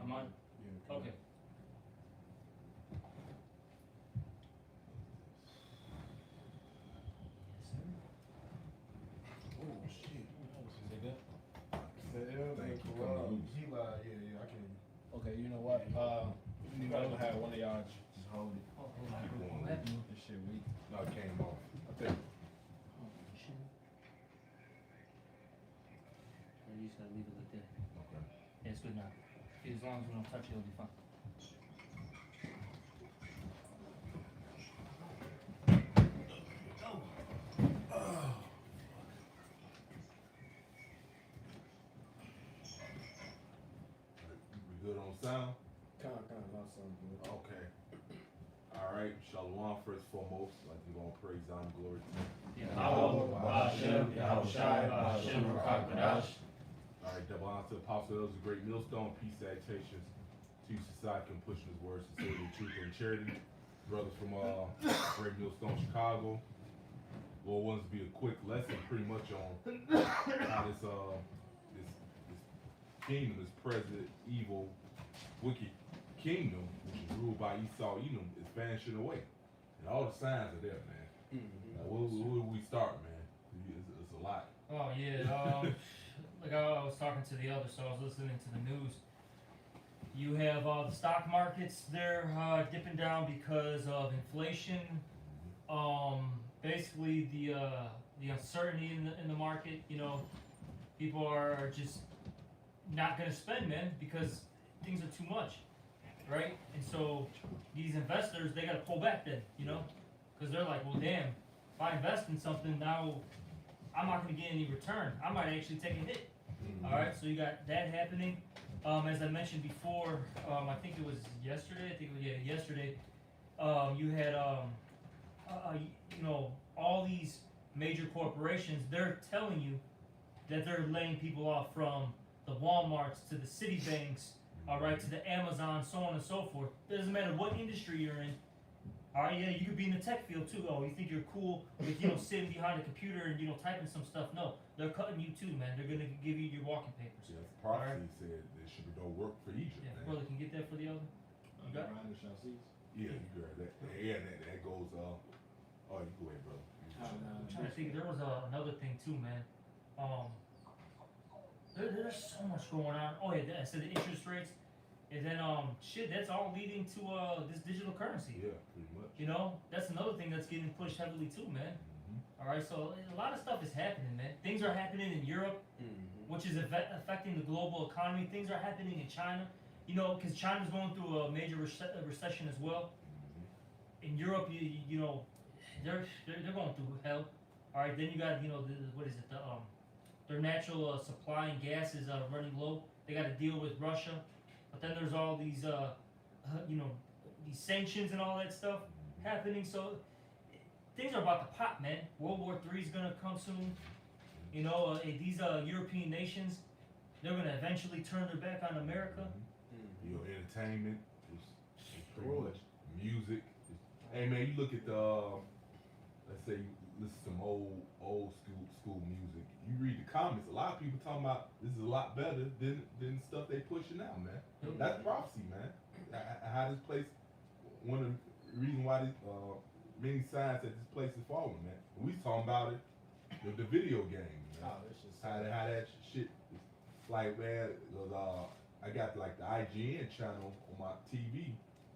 I'm on. Yeah. Okay. Oh shit. Is it good? Thank you. He lied. Yeah, I can. Okay, you know what? You never had one of y'all just hold it. Oh, hold on, bro. What happened? This shit weak. No, it came off. Okay. Oh, shit. You just gotta leave it like that. Okay. Yeah, it's good now. As long as we don't touch it, it'll be fine. We good on sound? Kind of, not something good. Okay. All right. Shalom. First and foremost, like we're gonna praise, honor, glory. Yahweh, Ba'ashem, Yahweh Shai, Ba'ashem, Rakak Kadash. All right. Double honor to the apostle. That was a great millstone. Peace, salutations to you, society, and pushing his words, sincerity, truth, and charity. Brothers from Great Millstone, Chicago. Lord wants to be a quick lesson, pretty much on how this kingdom, this present evil, wicked kingdom, which is ruled by Esau Edom, is vanishing away. And all the signs are there, man. Mm-hmm. Where do we start, man? It's a lot. Oh yeah, like I was talking to the other, so I was listening to the news. You have the stock markets; they're dipping down because of inflation. Basically the uncertainty in the market. You know, people are just not gonna spend, man, because things are too much, right? And so these investors, they gotta pull back then, you know, because they're like, well, damn, if I invest in something now, I'm not gonna get any return. I might actually take a hit. Mm-hmm. All right, so you got that happening. As I mentioned before, I think it was yesterday. Yesterday. You had you know, all these major corporations. They're telling you that they're laying people off, from the WalMarts to the Citibanks, all right, to the Amazon, so on and so forth. It doesn't matter what industry you're in. All right, yeah, you could be in the tech field too. Oh, you think you're cool with, you know, sitting behind a computer and, you know, typing some stuff? No, they're cutting you too, man. They're gonna give you your walking papers. Yeah, the prophecy said there should be no work for Egypt, Yeah, man. brother, can you get that for the other? You got it? Ryan the Chelsea's. Yeah, you got that. Yeah, that goes. Oh, you go ahead, brother. I'm trying to think. There was another thing too, man. There's so much going on. Oh yeah, I said the interest rates, and then shit. That's all leading to this digital currency. Yeah, pretty much. You know, that's another thing that's getting pushed heavily too, man. Mm-hmm. All right, so a lot of stuff is happening, man. Things are happening in Europe, which is affecting the global economy. Things are happening in China, you know, because China's going through a major recession as well. In Europe, you know, they're going through hell. All right, then you got, you know, what is it? Their natural supply and gas is running low. They got to deal with Russia, but then there's all these you know, these sanctions and all that stuff happening. So things are about to pop, man. World War III is gonna come soon. You know, these European nations, they're gonna eventually turn their back on America. You know, entertainment, it's pretty much music. Hey man, you look at the, let's say you listen to some old school music. You read the comments. A lot of people talking about this is a lot better than stuff they pushing now, man. That's prophecy, man. How this place, one of the reasons why this, many signs that this place is falling, man. We talking about it, the video game, man. Oh, this just How that shit is like, man. I got like the IGN channel on my TV.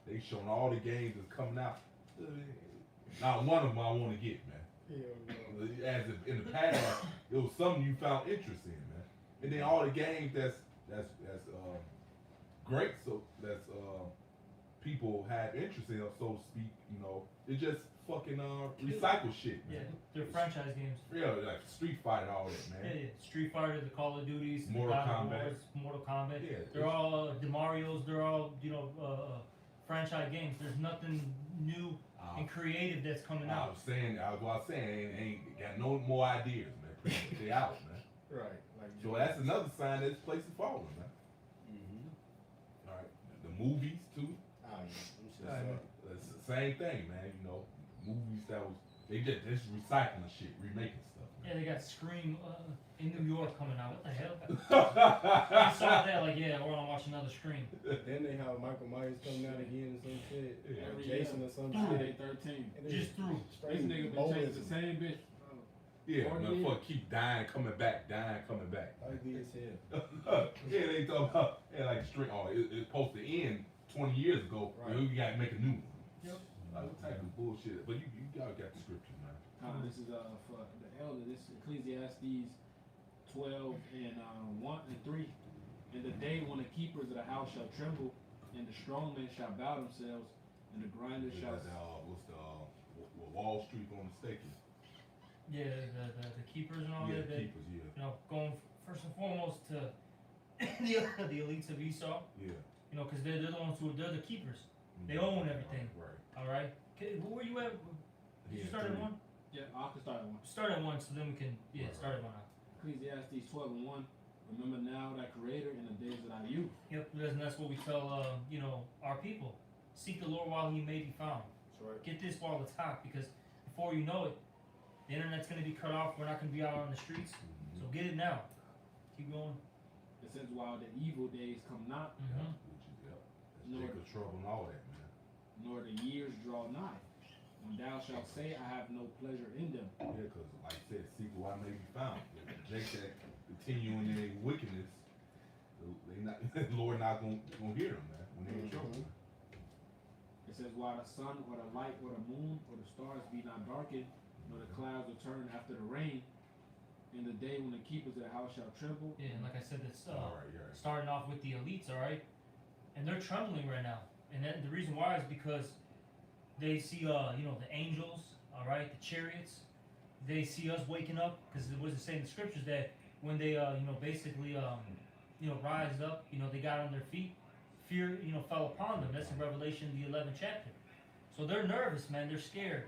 They showing all the games that's coming out. Not one of them I want to get, man. As if in the past, it was something you found interest in, man. And then all the games that's great, so that's people have interest in, so to speak. You know, it's just fucking recycle shit, Yeah, man. they're franchise games. Yeah, like Street Fighter, all that, man. Yeah. Street Fighter, the Call of Duties, the Mortal God of Kombat. Wars, Mortal Kombat. Yeah, They're all DeMario's. They're all, you know, franchise games. There's nothing new and creative that's coming I out. was saying, ain't got no more ideas, man. Pretty much they out, man. Right. Like So that's another sign that this place is falling, man. All right, the movies too. It's the same thing, man. You know, movies that was they just recycling shit, remaking stuff. Man. Yeah, they got Scream in New York coming out. What the hell? I saw that, like, yeah, we're gonna watch another Scream. Then they have Michael Myers coming out again or some shit. Yeah. Or Jason or some Friday shit. 13. And Just through. This nigga been chasing the same bitch. Yeah, 40 motherfucker keep dying, coming back. Ugly as hell. Yeah, they talk about, yeah, like string. Oh, it's supposed to end 20 years ago. Right. We gotta make a new one. Yep. Like, what type of bullshit? But you gotta got the scripture, man. This is for the elder. This is Ecclesiastes 12 and 1 and 3. In the day when the keepers of the house shall tremble, and the strong men shall bow themselves, and the grinders shall. What's the Wall Street on the staking? Yeah, the keepers and all Yeah, that. keepers. Yeah, You know, going first and foremost to the elites of Esau. yeah. You know, because they're the ones they're the keepers. They own everything. Right. All right. Okay, where you at? Did you start at one? Yeah, I can start at 1. Start at one, so then we can Right. start at one. Ecclesiastes 12 and 1. Remember now thy Creator in the days of thy youth. Yep. And that's what we tell you know, our people. Seek the Lord while He may be found. That's right. Get this while it's hot, because before you know it, the internet's gonna be cut off. We're not gonna be out on the streets. So get it now. Keep going. It says, while the evil days come not, Mm-hmm. That's Lord. Jacob's trouble and all that, man. nor the years draw nigh, when thou shalt say, I have no pleasure in them. Yeah, because like I said, seek why may be found. If Jake that continue in their wickedness, they not Lord not gonna hear them, man, when they're in trouble. Mhm. It says, while the sun or the light or the moon or the stars be not darkened, nor the clouds return after the rain, in the day when the keepers of the house shall tremble. Yeah, and like I said, it's All right, yeah. starting off with the elites, all right, and they're trembling right now, and that, the reason why is because they see, you know, the angels, all right, the chariots. They see us waking up, because it was the same in the scriptures that when they, you know, basically, you know, rised up, you know, they got on their feet. Fear, you know, fell upon them. That's in Revelation, the 11th chapter. So they're nervous, man. They're scared.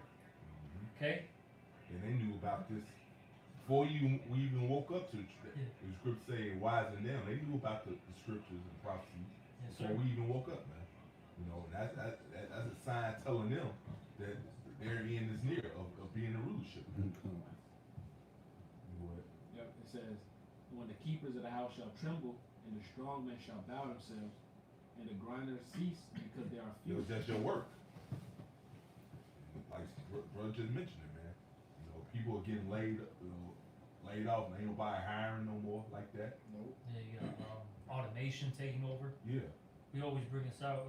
Okay. And they knew about this before we even woke up to the the scripture saying wise than them. They knew about the scriptures and prophecies Yes, before sir. we even woke up, man. You know, and that's a sign telling them that their end is near of being in rulership. What? Yep, it says, when the keepers of the house shall tremble, and the strong men shall bow themselves, and the grinders cease because they are It few. was just your work. Like brother just mentioned it, man. You know, people are getting laid off, and ain't nobody hiring no more like that. Nope. Yeah, you got automation taking over. Yeah. We always bring this out,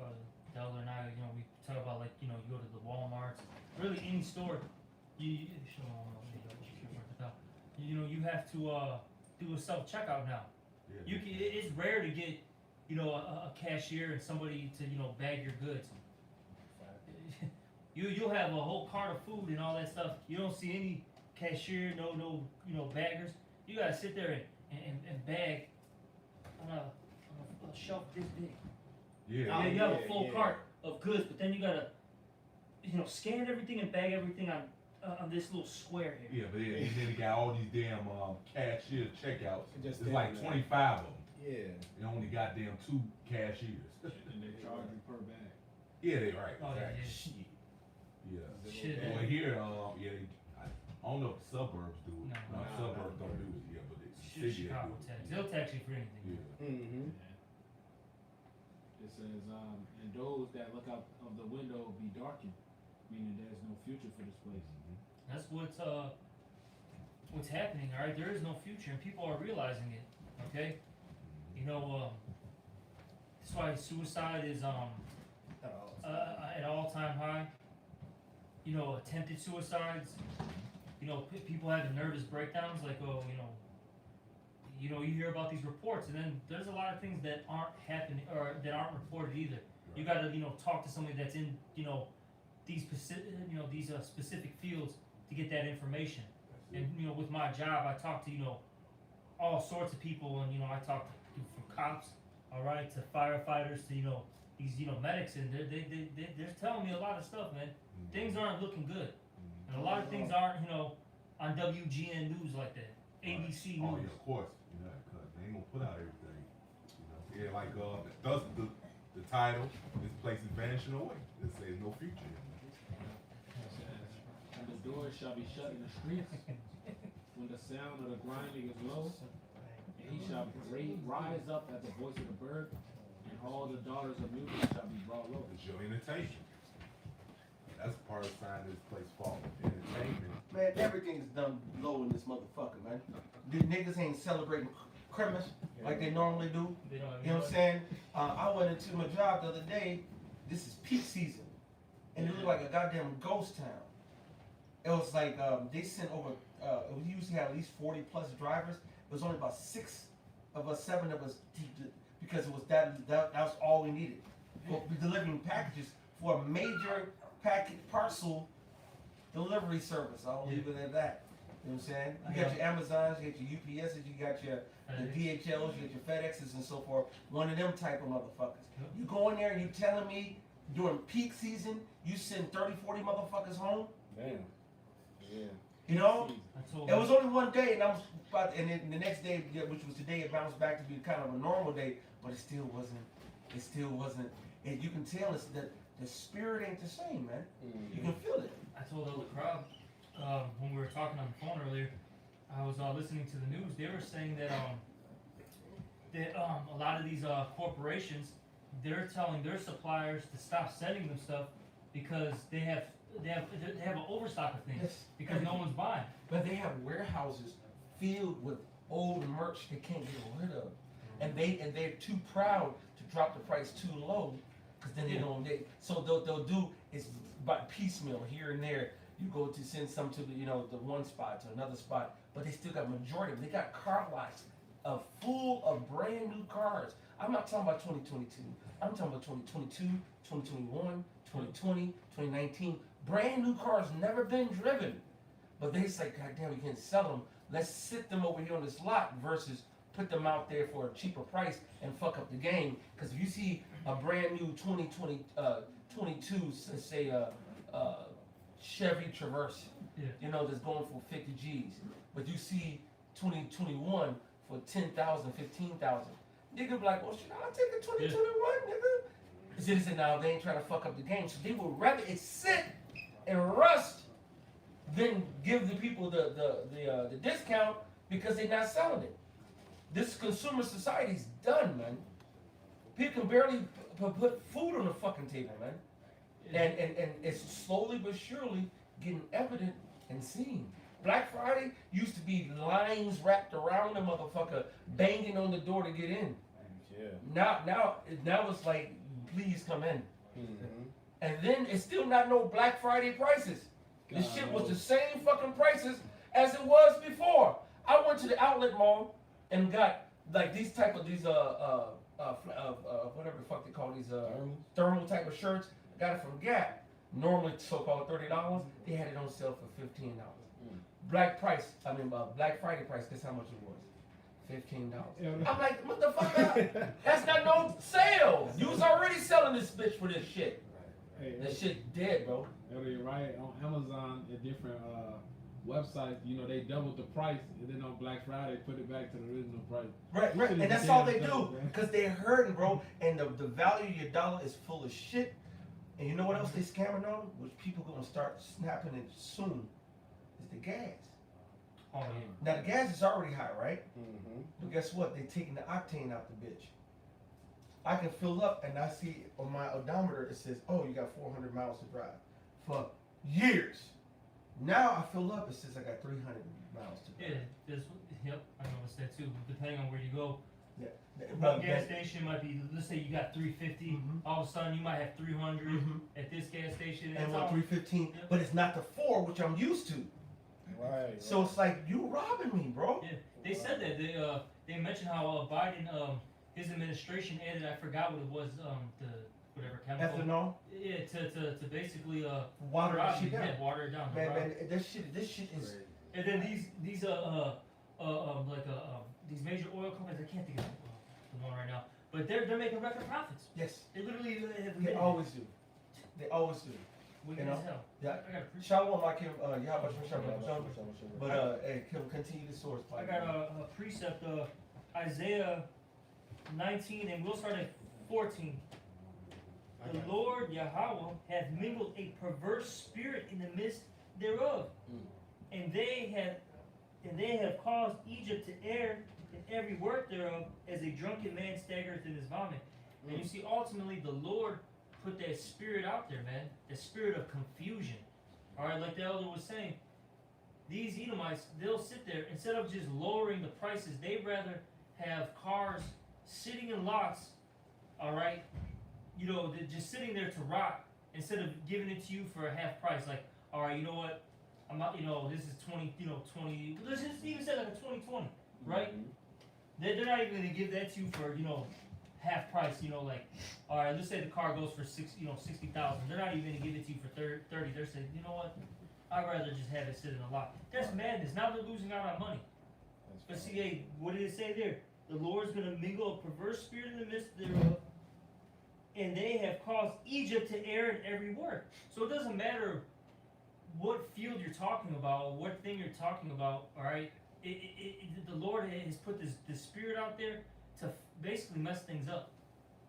the elder and I, you know, we talk about, like, you know, you go to the Walmarts, really any store, you know, you have to do a self-checkout now. Yeah. You can, it's rare to get, you know, a cashier and somebody to, you know, bag your goods. You'll have a whole cart of food and all that stuff. You don't see any cashier, no, you know, baggers. You gotta sit there and bag on a shelf this big. Yeah. Yeah, you have a yeah, full yeah. cart of goods, but then you gotta, you know, scan everything and bag everything on this little square here. Yeah, but then they got all these damn cashier checkouts. Just It's like standing there. 25 of them. Yeah. And only goddamn 2 cashiers. And they charge you per bag. Yeah, they right. Oh, yeah, exactly. yeah. Shit. Yeah. Shit. Well, here, I don't know if the suburbs do it. No. No, suburbs don't do it. Yeah, but the Shit, city they Chicago do tax. it. They'll tax you for anything. Yeah. Mm-hmm. It says, and those that look out of the window be darkened, meaning there's no future for this place. That's what's happening. All right, there is no future, and people are realizing it. Okay, you know, that's why suicide is at all-time high. You know, attempted suicides. You know, people having nervous breakdowns, like, oh, you hear about these reports, and then there's a lot of things that aren't happening or that aren't reported either. You got to, you know, talk to somebody that's in, you know, these specific fields to get that information. And you know, with my job, I talk to, you know, all sorts of people, and you know, I talk to from cops, all right, to firefighters, to, you know, these, you know, medics, and they're telling me a lot of stuff, man. Things aren't looking good, and a lot of things aren't, you know, on WGN News like that, ABC Oh News. yeah, of course. Yeah, cause they ain't gonna put out everything. You know, yeah, like thus the title, this place is vanishing away. It says no future. It says, and the doors shall be shut in the streets, when the sound of the grinding is low, and he shall rise up at the voice of the bird, and all the daughters of music shall be brought low. It's your entertainment. That's part of the sign this place falling. Entertainment. Man, everything's done low in this motherfucker, man. The niggas ain't celebrating Christmas like they normally do. They don't have You know what I'm saying? I went into my job the other day. This is peak season, and it looked like a goddamn ghost town. It was like they sent over. We usually have at least 40 plus drivers. It was only about 7 of us, because it was that was all we needed. For delivering packages for a major parcel delivery service. I'll leave it at that. You know what I'm saying? You got your Amazons, you got your UPSs, you got your DHLs, you got your FedExes and so forth. One of them type of motherfuckers. You go in there and you telling me during peak season you send 30, 40 motherfuckers home? Damn. Yeah. You know? I told It was only one day, and I was about, and then the next day, which was today, it bounced back to be kind of a normal day, but it still wasn't. And you can tell it's that the spirit ain't the same, man. Mm-hmm. You can feel it. I told the crowd when we were talking on the phone earlier. I was listening to the news. They were saying that a lot of these corporations, they're telling their suppliers to stop sending them stuff because they have an overstock of things Yes. because no one's buying. But they have warehouses filled with old merch they can't get rid of, and they're too proud to drop the price too low, because then they don't. So they'll do is by piecemeal here and there. You go to send some to the the one spot to another spot, but they still got majority of them. They got car lots full of brand new cars. I'm not talking about 2022. I'm talking about 2022, 2021, 2020, 2019. Brand new cars, never been driven. But they say, God damn, we can't sell them. Let's sit them over here on this lot versus put them out there for a cheaper price and fuck up the game. Because if you see a brand new 22, let's say Chevy Traverse, that's going for 50 G's, but you see 2021 for 10,000, 15,000, nigga be like, well, shit, I'll take a 2021, nigga. So they said, no, they ain't trying to fuck up the game. So they would rather it sit and rust than give the people the discount because they're not selling it. This consumer society's done, man. People can barely put food on the fucking table, man. And it's slowly but surely getting evident and seen. Black Friday used to be lines wrapped around the motherfucker, banging on the door to get in. Yeah. Now it's like, please come in. Mm-hmm. And then it's still not no Black Friday prices. The shit was the same fucking prices as it was before. I went to the outlet mall and got like these whatever the fuck they call these thermal type of shirts. Got it from Gap. Normally so-called $30. They had it on sale for $15. Black Friday price. Guess how much it was? $15. I'm like, what the fuck? That's not no sale. You was already selling this bitch for this shit. Hey, That shit dead, bro. you're right. On Amazon and different websites, they doubled the price, and then on Black Friday, put it back to the original price. Right. And that's all they do. Because they're hurting, bro. And the value of your dollar is full of shit. And you know what else they scamming on? Which people gonna start snapping it soon, is the gas. Oh yeah. Now the gas is already high, right? Mm-hmm. But guess what? They're taking the octane out the bitch. I can fill up and I see on my odometer it says, oh, you got 400 miles to drive. For years. Now I fill up, it says I got 300 miles to drive. Yep, I noticed that too. Depending on where you go. Yeah. One gas station might be, let's say you got 350, Mhm. all of a sudden you might have 300 Mhm. at this gas station. And it's one all- 315, Yep. but it's not the 4, which I'm used to. Right. So it's like, you robbing me, bro. Yeah, they said that they mentioned how Biden his administration added, I forgot what it was, the whatever chemical. Ethanol, Yeah, to basically water that rob you. shit down. Yeah, water it down. Man, rob. man, this shit is. And then these these major oil companies, I can't think of the one right now, but they're making record profits. Yes, They literally have they admitted always do. They always do. Wicked you know? as hell. Yeah. I got a pre- Shalom, Akim, Yahweh Shalom. But hey, continue the source. I got a precept, Isaiah 19, and we'll start at 14. The Lord Yahweh hath mingled a perverse spirit in the midst thereof, and they have and they have caused Egypt to err in every work thereof, as a drunken man staggereth in his vomit. And you see, ultimately, the Lord put that spirit out there, man. That spirit of confusion. All right, like the elder was saying, these Edomites, they'll sit there, instead of just lowering the prices, they'd rather have cars sitting in lots, all right, you know, they're just sitting there to rot, instead of giving it to you for a half price. Like, all right, you know what, I'm not, you know, this is 20, you know, 20, let's just even say like a 2020, right? They're not even gonna give that to you for, you know, half price, you know, like, all right, let's say the car goes for 60,000. They're not even gonna give it to you for 30. They're saying, you know what, I'd rather just have it sit in a lot. That's madness. Now they're losing out on money. But see, hey, what did it say there? The Lord's gonna mingle a perverse spirit in the midst thereof, and they have caused Egypt to err in every work. So it doesn't matter what field you're talking about, what thing you're talking about, all right? The Lord has put this spirit out there to basically mess things up.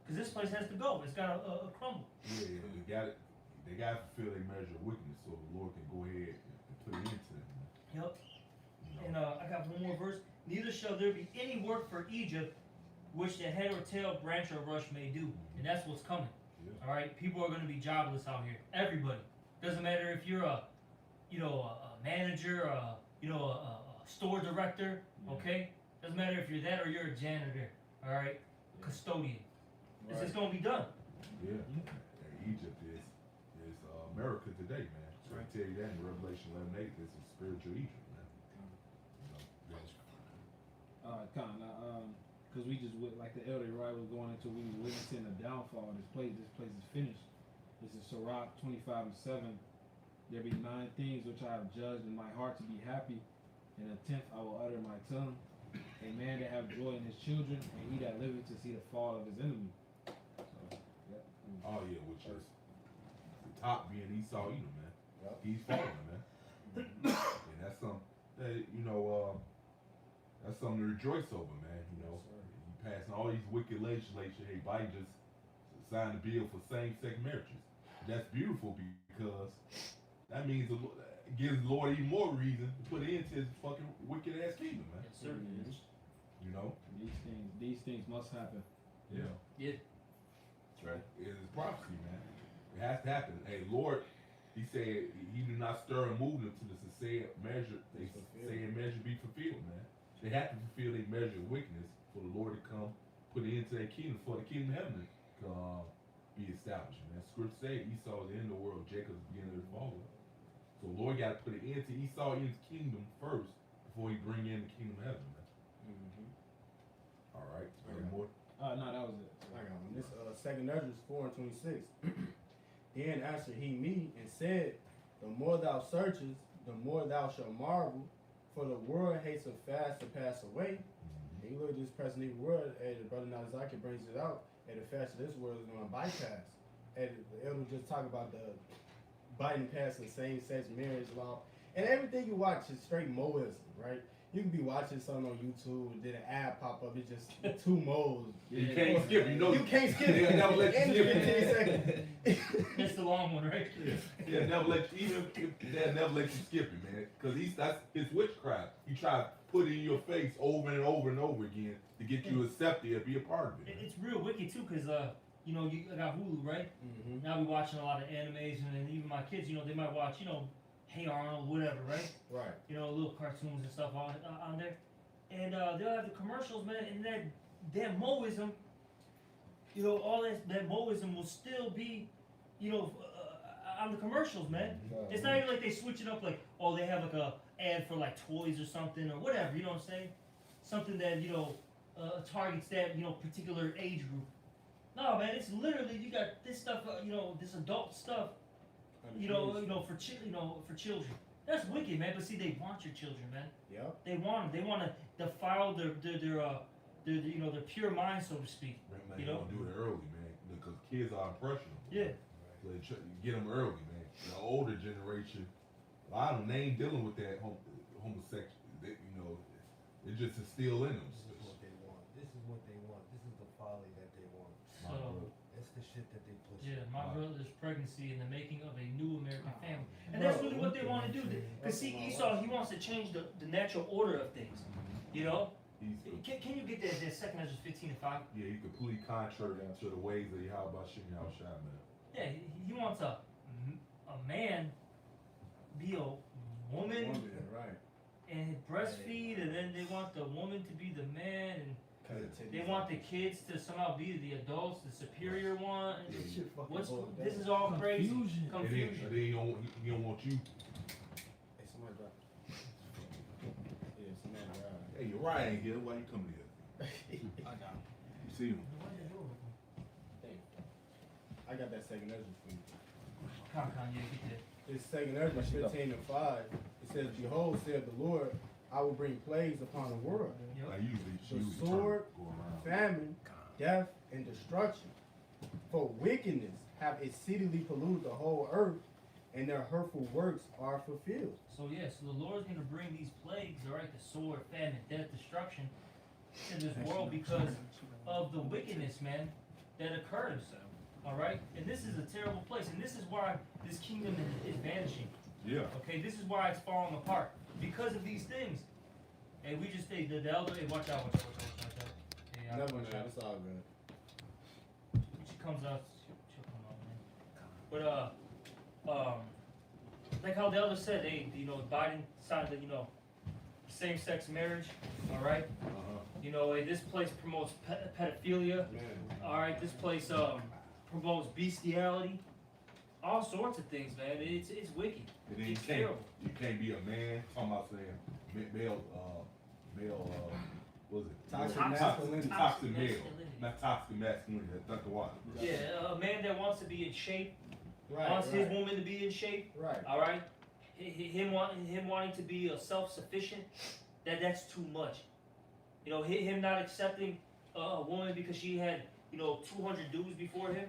Because this place has to go. It's got to crumble. Yeah, they got to fulfill their measure of wickedness so the Lord can go ahead and put it into them. Yep. You And know? I got one more verse. Neither shall there be any work for Egypt which the head or tail, branch or rush may do. And that's what's coming. Yeah. All right? People are going to be jobless out here. Everybody. Doesn't matter if you're a manager, a store director, okay? Doesn't matter if you're that or you're a janitor, all right? Custodian. It's just going to be done. Yeah. And Egypt is America today, man. So I tell you that in Revelation 11:8, this is spiritual Egypt, man. You know, because we just like the elder right was going into, we was witnessing the downfall of this place. This place is finished. This is Sirach 25:7. There be 9 things which I have judged in my heart to be happy, and a 10th I will utter my tongue. A man that have joy in his children, and he that liveth to see the fall of his enemy. So, yeah. Oh yeah, which is the top being Esau, man. Yep. He's falling, man. And that's something that that's something to rejoice over, man. You know, you passing all these wicked legislation. Hey, Biden just signed a bill for same-sex marriages. That's beautiful because that means it gives the Lord even more reason to put an end to his fucking wicked ass kingdom, man. It certainly is. You know? These things must happen. Yeah. Yeah. That's right. It is prophecy, man. It has to happen. Hey, Lord, he said he do not stir and move them to the said measure. They say and measure be fulfilled, man. They have to fulfill their measure of wickedness for the Lord to come, put it into their kingdom, for the kingdom of heaven to be established, man. Scripture said Esau is the end of the world, Jacob is the beginning of the fall. So the Lord got to put it into Esau in his kingdom first before he bring in the kingdom of heaven, man. All right. Any more? No, that was it. I got one. This 2nd Ezra 4:26. Then answered he me and said, the more thou searchest, the more thou shalt marvel, for the world hasteth fast to pass away. And you look at this present evil world, and the brother Nazaki brings it out, and the fast of this world is going to bypass. And the elder just talk about the Biden passing same-sex marriage law, and everything you watch is straight Moism, right? You can be watching something on YouTube, and then an ad pop up. It's just 2 moles. You can't skip. You know You can't skip it. They'll never let you In skip it. 15 seconds. It's the long one, right? They'll never let you, even if they'll never let you skip it, man. Because that's his witchcraft. He try to put it in your face over and over and over again to get you to accept it and be a part of it. It's real wicked too, cause you know, I got Hulu, right? Mm-hmm. Now we watching a lot of animes, and then even my kids, you know, they might watch, you know, Hey Arnold, whatever, right? Right. You know, little cartoons and stuff on there, and they'll have the commercials, man, and that Moism, you know, all that Moism will still be, you know, on the commercials, man. It's not even like they switch it up, like, oh, they have like a ad for like toys or something or whatever, you know what I'm saying? Something that, you know, targets that, you know, particular age group. No, man, it's literally, you got this stuff, you know, this adult stuff, you know, for children. That's wicked, man. But see, they want your children, man. Yep. They want them. They want to defile their you know, their pure mind, so to speak. Man, You know? do it early, man, because kids are impressionable. Yeah. So get them early, man. The older generation, a lot of them, they ain't dealing with that homosexual. You know, it just is still in them. This is what they want. This is what they want. This is the folly that they want. So That's the shit that they push. yeah, my brother's pregnancy and the making of a new American family. And that's really what they want to do. Because see, Esau, he wants to change the natural order of things. You know? Can you get that second Ezra 15 and 5? Yeah, he completely contrary to the ways of Yahweh Shem Yahushua, man. Yeah, he wants a man be a woman right. and breastfeed, and then they want the woman to be the man, and they want the kids to somehow be the adults, the superior one. This is all crazy. Confusion. Confusion. And then he don't want you. Hey, somebody drop. Yeah, somebody drop. Hey, Uriah ain't here. Why you coming here? I got him. You see him? I got that second Ezra for you. Come on, yeah, get that. It's second Ezra 15 and 5. It says, "Behold, saith the Lord, I will bring plagues upon the world, Like usually, she The usually sword, go around. famine, death, and destruction. For wickedness have exceedingly polluted the whole earth, and their hurtful works are fulfilled." So yeah, so the Lord's going to bring these plagues, all right, the sword, famine, death, destruction, in this world because of the wickedness, man, that occurs. All right, and this is a terrible place, and this is why this kingdom is vanishing. Yeah. Okay, this is why it's falling apart because of these things. And we just say the elder. Hey, watch out, watch out, watch out, watch out. Hey, Never watch mind, out. it's all good. When she comes out, she'll come out, man. But like how the elder said, hey, Biden signed the same-sex marriage. All right. Hey, this place promotes pedophilia. Man. All right, this place promotes bestiality, all sorts of things, man. It's wicked. And then It's terrible. you can't be a man. Talking about saying male, what was it? Toxic masculinity. Toxic male, masculinity. not toxic masculinity. That's not the one. Yeah, a man that wants to be in shape, Right, wants right, his woman to be in shape. right. All right, him wanting to be self-sufficient. That's too much. Him not accepting a woman because she had 200 dudes before him.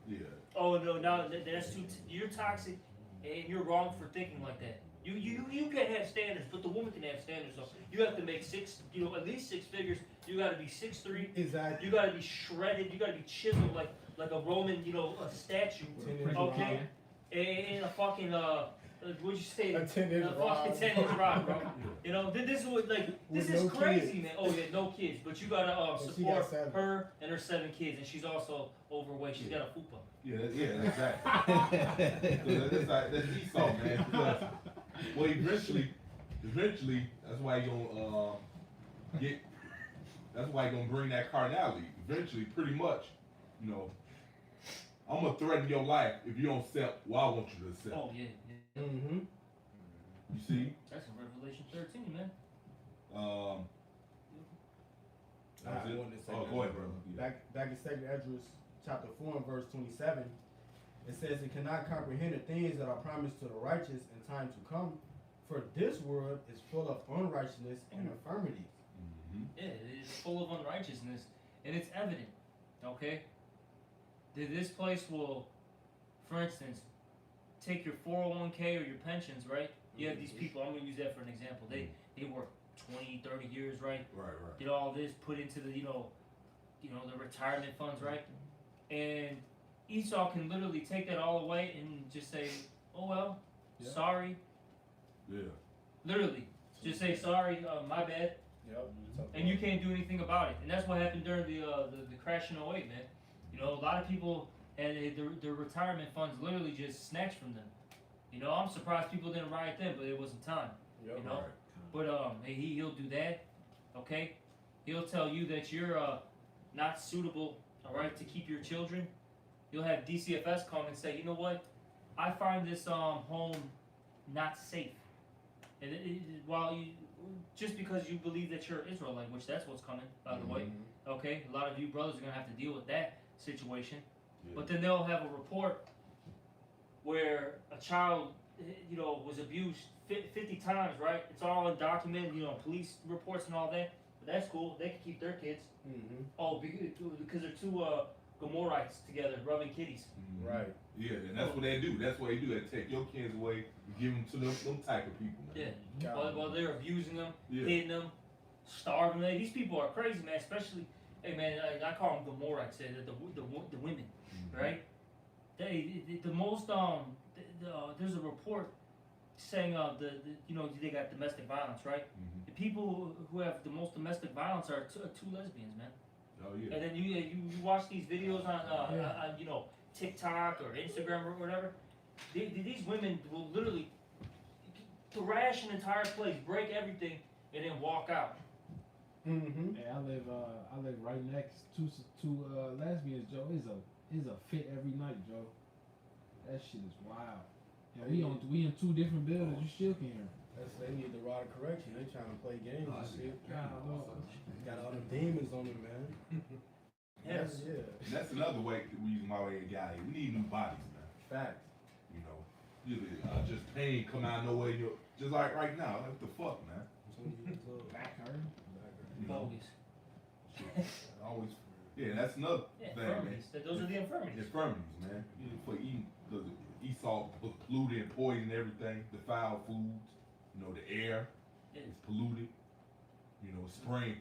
Yeah. Oh no, now that's too. You're toxic, and you're wrong for thinking like that. You can't have standards, but the woman can have standards. So you have to make at least 6 figures. You got to be 6'3". Exactly. You got to be shredded. You got to be chiseled like a Roman, a statue. 10 inch Okay, and a fucking what'd you say? A 10-inch A rod. fucking 10-inch rod, bro. This is what this With is no crazy, kids. man. Oh yeah, no kids, but you gotta And she got support 7. her and her 7 kids, and she's also overweight. She's got a fupa. Yeah, exactly. That's Esau, man. Because, well, eventually, that's why you gonna That's why you gonna bring that carnality. Eventually, pretty much, I'm gonna threaten your life if you don't accept what I want you to accept. Oh yeah. Mm-hmm. You see? That's in Revelation 13, man. That's it? I wanted to say Oh, that. go ahead, brother. Yeah. Back in 2nd Ezra chapter 4 and verse 27, it says, "It cannot comprehend the things that are promised to the righteous in time to come, for this world is full of unrighteousness and infirmities." Yeah, it's full of unrighteousness, and it's evident. Okay. This place will, for instance, take your 401k or your pensions, right? You have these people. I'm gonna use that for an example. They work 20, 30 years, right? Right. Did all this, put into the the retirement funds, right? And Esau can literally take that all away and just say, "Oh well, Yeah. sorry." Yeah. Literally, just say sorry, my bad, Yep. and you can't do anything about it. And that's what happened during the crash in 08, man. A lot of people had their retirement funds literally just snatched from them. I'm surprised people didn't riot then, but it wasn't time. Yep. But he'll do that, okay? He'll tell you that you're not suitable, all right, to keep your children. He'll have DCFS come and say, "You know what? I find this home not safe." And just because you believe that you're Israelite, which that's what's coming, by the way, okay? A lot of you brothers are gonna have to deal with that situation. Yeah. But then they'll have a report where a child, was abused 50 times, right? It's all undocumented, police reports and all that. But that's cool. They can keep their kids. Mm-hmm. Oh, because they're two Gomorrites together, rubbing kitties. Right. Yeah, and that's what they do. That's what they do. They take your kids away and give them to them type of people, man. Yeah. While they're abusing them, Yeah. hitting them, starving them. These people are crazy, man. Especially, hey, man, I call them Gomorrites. The women. right? The most there's a report saying they got domestic violence, right? The people who have the most domestic violence are two lesbians, man. Oh yeah. And then you watch these videos on TikTok or Instagram or whatever. These women will literally thrash an entire place, break everything, and then walk out. Hey, I live right next to lesbians, Joe. It's a fit every night, Joe. That shit is wild. And we in two different buildings. You still can hear. They need the rod of correction. They trying to play games and shit. Got all them demons on them, man. Yes. Yeah. And that's another reason why we got here. We need new bodies, man. Facts. You know, just pain come out of nowhere. Just like right now. Like, what the fuck, man? Back hurting. You know, Bogus. always. Yeah, that's another thing, man. Infirmities. Those are the infirmities. Infirmities, man. For eating, because eat salt, polluted and poison everything. The foul foods. You know, the air is polluted. You know, spraying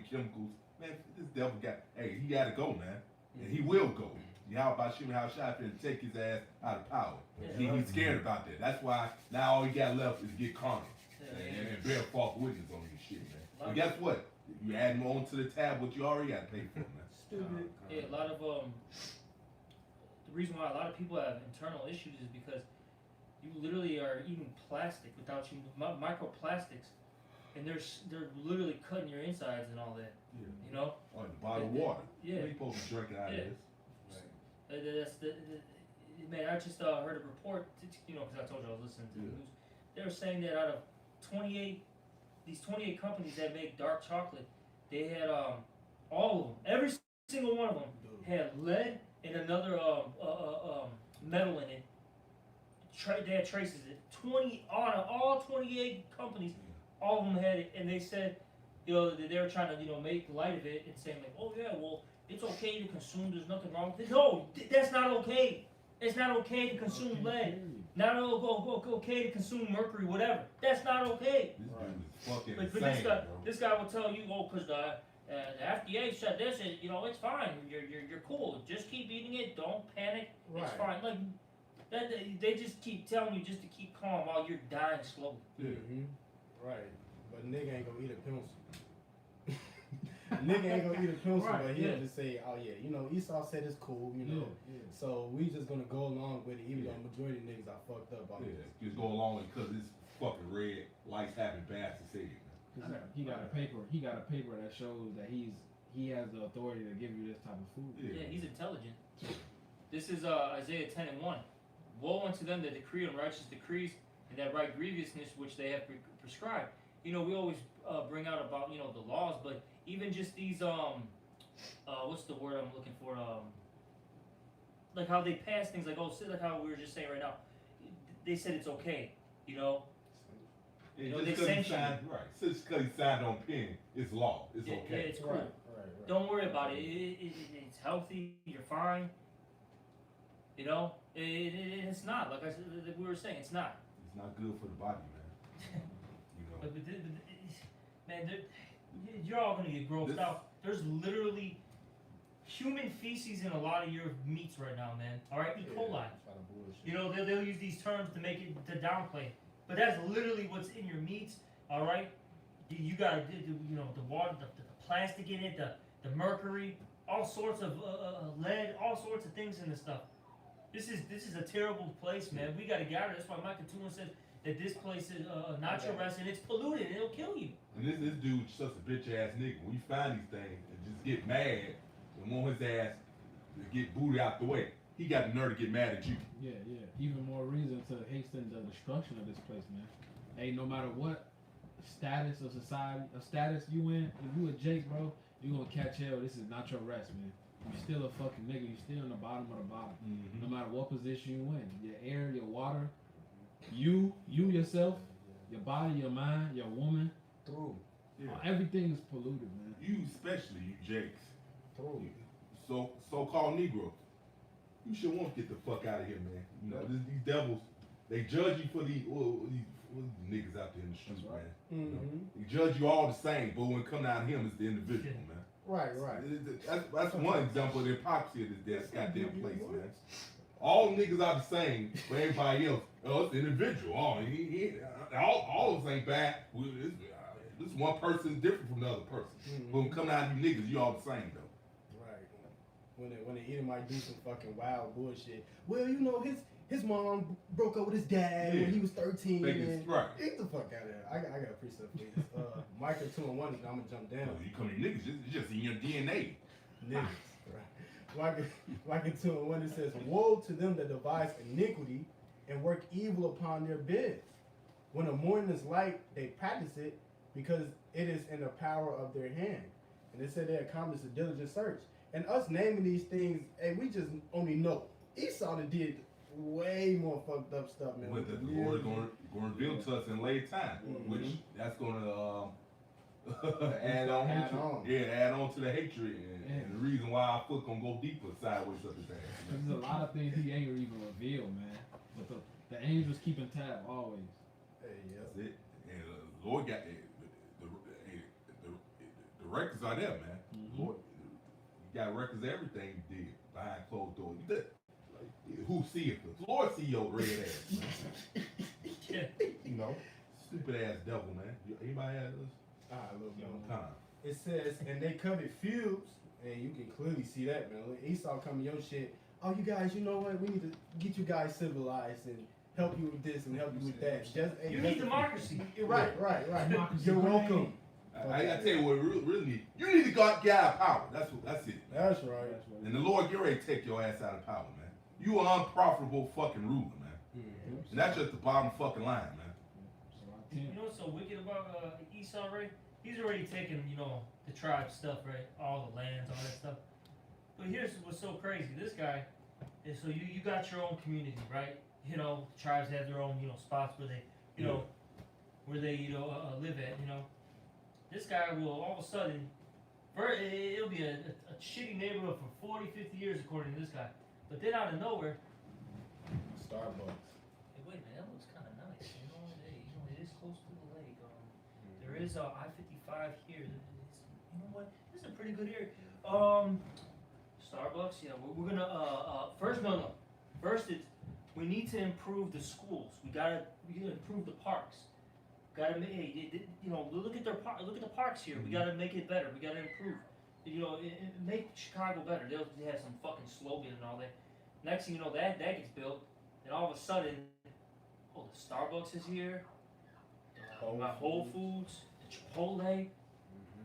chemicals. Man, this devil he got to go, man. And he will go. How about shooting how shot and take his ass out of power? He's scared about that. That's why now all he got left is get carnal and bear false witness on this shit, man. But guess what? You add on to the tab what you already got to pay for, man. Stupid. Yeah, a lot of the reason why a lot of people have internal issues is because you literally are eating plastic without you microplastics, and they're literally cutting your insides and all that. Yeah. You know. Or the bottled water. Yeah. You ain't supposed to drink out of this. Man, I just heard a report, because I told you I was listening to the news. They were saying that out of 28 companies that make dark chocolate, they had all of them, every single one of them had lead and another metal in it. They had traces of it. All 28 companies, all of them had it, and they said, they were trying to make light of it and saying like, oh yeah, well, it's okay to consume. There's nothing wrong with it. No, that's not okay. It's not okay to consume lead. Not okay to consume mercury, whatever. That's not okay. This dude is fucking But insane, this guy will tell you, because the FDA said this, and it's fine. You're cool. Just keep eating it. Don't panic. It's fine. Like that, they just keep telling you just to keep calm while you're dying slowly. Right. But nigga ain't gonna eat a pencil. Nigga ain't gonna eat a pencil, but he'll just say, oh yeah, Esau said it's cool, so we just gonna go along with it, even though majority of niggas are fucked up on it. Just go along because it's fucking red lights having bastard said. He got a paper that shows that he has the authority to give you this type of food. Yeah, he's intelligent. This is Isaiah 10:1. Woe unto them that decree unrighteous decrees and that write grievousness which they have prescribed. We always bring out about the laws, but even just these what's the word I'm looking for? Like how they pass things like like how we were just saying right now. They said it's okay, Just they because he sanction signed, just because he signed on pen, it's law. It's okay. Yeah, it's cool. Right. Don't worry about it. It's healthy. You're fine. It's not like we were saying. It's not. It's not good for the body, man. But man, you're all gonna get grossed out. There's literally human feces in a lot of your meats right now, man. All right, E. coli. They'll use these terms to make it to downplay, but that's literally what's in your meats. All right, you got the water, the plastic in it, the mercury, all sorts of lead, all sorts of things in this stuff. This is a terrible place, man. We gotta get out of it. That's why Michael Tuna said that this place is not your rest and it's polluted and it'll kill you. And this dude's such a bitch ass nigga. When you find these things and just get mad and want his ass to get booted out the way, he got the nerve to get mad at you. Yeah. Even more reason to hasten the destruction of this place, man. Hey, no matter what status of society, you in, if you a Jake, bro, you gonna catch hell. This is not your rest, man. You still a fucking nigga. You still in the bottom of the bottom. No matter what position you in, your air, your water, you yourself, your body, your mind, your woman. True. Everything is polluted, man. You especially, you Jakes. True. So-called Negroes. You should want to get the fuck out of here, man. These devils, they judge you for these niggas out there in the streets, man. They judge you all the same, but when it come down to him, it's the individual, man. Right. That's one example of the hypocrisy of this goddamn place, man. All niggas are the same, but everybody else, oh, it's the individual. Oh, all of us ain't bad. This one person is different from the other person. Mm-hmm. But when coming out of you niggas, you all the same though. Right. When the eater might do some fucking wild bullshit. Well, you know his mom broke up with his dad when he was 13. Right. Get the fuck out of there. I got a precept for this. Micah 2 and 1 is I'm gonna jump down. You come to niggas, it's just in your DNA. Niggas. Right. Micah 2 and 1 it says, woe to them that devise iniquity and work evil upon their beds. When the morning is light, they practice it because it is in the power of their hand. And it said they accomplished a diligent search. And us naming these things, hey, we just only know. Esau did way more fucked up stuff, man. With the Lord going to reveal to us in later time, which that's going to add on to the hatred and the reason why our foot gonna go deeper sideways up his ass. There's a lot of things he ain't even revealed, man. But the angels keeping tab always. Hey, yeah. That's it. And Lord got the records are there, man. Mm-hmm. Lord, you got records of everything you did behind closed doors. You did. Who seeth us? The Lord see your red ass, man. You know, stupid ass devil, man. Anybody had this? A little bit. Time. It says, and they covet fields, and you can clearly see that, man. Esau coming your shit. Oh, you guys, you know what? We need to get you guys civilized and help you with this and help you with that. You need democracy. Right. You're welcome. I tell you what, really need. You need to get out of power. That's it. That's right. And the Lord get ready to take your ass out of power, man. You are unprofitable fucking ruler, man. Mm-hmm. And that's just the bottom fucking line, man. You know what's so wicked about Esau, right? He's already taken, the tribe stuff, right? All the lands, all that stuff. But here's what's so crazy. This guy, is so you got your own community, right? Tribes have their own, spots where they, live at, This guy will all of a sudden, it'll be a shitty neighborhood for 40, 50 years according to this guy. But then out of nowhere, Starbucks. hey, wait a minute, that looks kind of nice. It is close to the lake. There is I-55 here. You know what? This is a pretty good area. Starbucks. Yeah, we're gonna First, we need to improve the schools. We gotta improve the parks. Gotta look at look at the parks here. We gotta make it better. We gotta improve. Make Chicago better. They have some fucking slogan and all that. Next thing you know, that gets built, and all of a sudden, the Starbucks is here. Whole Foods, the Chipotle.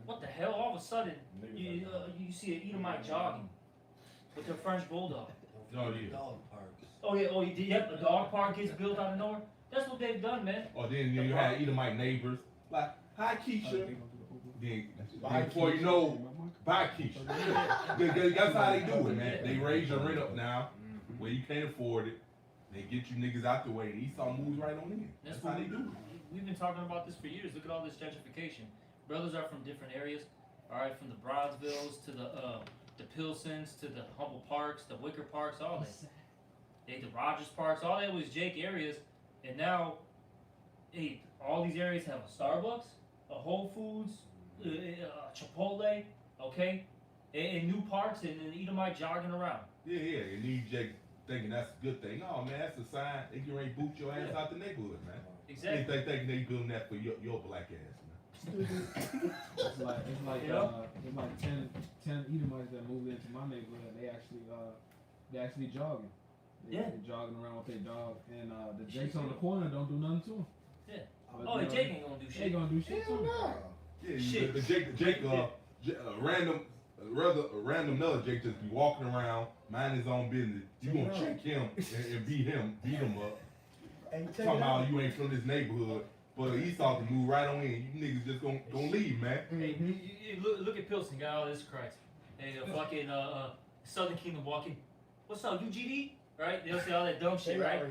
What the hell? All of a sudden, you see an Edomite jogging with their French bulldog. Oh yeah. Dog parks. Yep, a dog park gets built out of nowhere. That's what they've done, man. Or then you had Edomite neighbors like, hi Keisha. Then before you know, bye Keisha. That's how they do it, man. They raise your rent up now, where you can't afford it. They get you niggas out the way, and Esau moves right on in. That's how they do it. We've been talking about this for years. Look at all this gentrification. Brothers are from different areas. All right, from the Bronzevilles to the Pilsons to the Humble Parks, the Wicker Parks, all that. The Rogers Parks, all that was Jake areas, and now, all these areas have a Starbucks, a Whole Foods, Chipotle, okay, and new parks, and an Edomite jogging around. Yeah, and these Jake thinking that's a good thing. No, man, that's a sign they can ready to boot your ass out the neighborhood, man. Exactly. They thinking they doing that for your black ass, man. It's like 10 Edomites that moved into my neighborhood. They actually jogging. They jogging around with their dog, and the Jakes on the corner don't do nothing to them. Yeah. Jake ain't gonna do shit. They gonna do shit too. Yeah, Shit. The Jake, a random another Jake just be walking around, mind his own business. You gonna check him and beat him up. Talking about you ain't from this neighborhood, but Esau can move right on in. You niggas just gonna leave, man. Hey, look at Pilsen, got all this Christ. Hey, fucking Southern Kingdom walking. What's up, UGD? Right? They'll say all that dumb shit, right?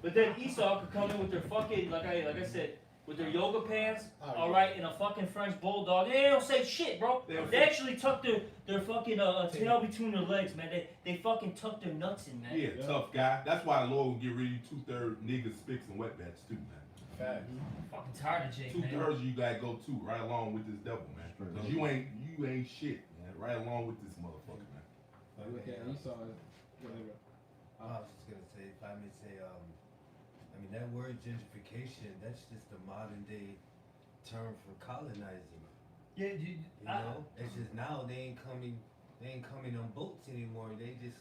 But then Esau could come in with their fucking, like I said, with their yoga pants, all right, and a fucking French bulldog. They don't say shit, bro. They actually tuck their fucking tail between their legs, man. They fucking tuck their nuts in, man. Yeah, tough guy. That's why the Lord will get rid of you 2/3 niggas, spicks, and wetbacks too, man. Facts. I'm fucking tired of Jake, man. 2/3 you gotta go to right along with this devil, man. Cause you ain't shit, man. Right along with this motherfucker, man. Look at Esau. Whatever. I was just gonna say, if I may say, I mean that word gentrification, that's just a modern day term for colonizing. Yeah, You know, it's just now they ain't coming on boats anymore. They just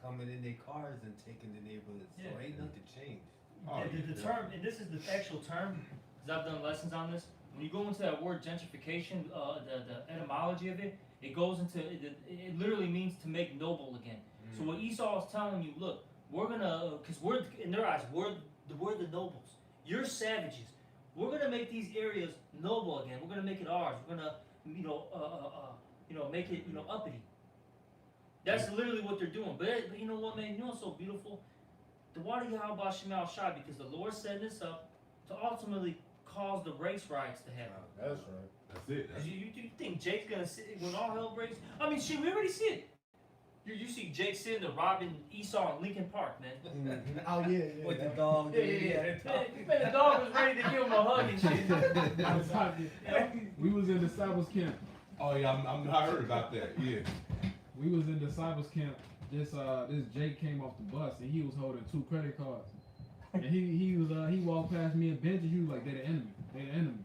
coming in their cars and taking the neighborhoods. So Yeah. ain't nothing changed. the term, and this is the actual term, because I've done lessons on this. When you go into that word gentrification, the etymology of it, it goes into it literally means to make noble again. So what Esau is telling you, look, we're gonna, because we're in their eyes, we're the nobles. You're savages. We're gonna make these areas noble again. We're gonna make it ours. We're gonna, make it, uppity. That's literally what they're doing. But you know what, man? You know what's so beautiful? The water Yahweh Shemal Shai, because the Lord set this up to ultimately cause the race riots to happen. That's right. That's it. That's You think Jake's gonna sit when all hell breaks? I mean, shit, we already see it. You see Jake sitting there robbing Esau in Lincoln Park, man. Mm-hmm. Oh yeah. With the dog. Man, the dog was ready to give him a hug and shit. We was in disciples camp. Oh yeah, I heard about that. Yeah. We was in disciples camp. This Jake came off the bus and he was holding 2 credit cards. And he walked past me and Benji. He was like, "They the enemy. They the enemy."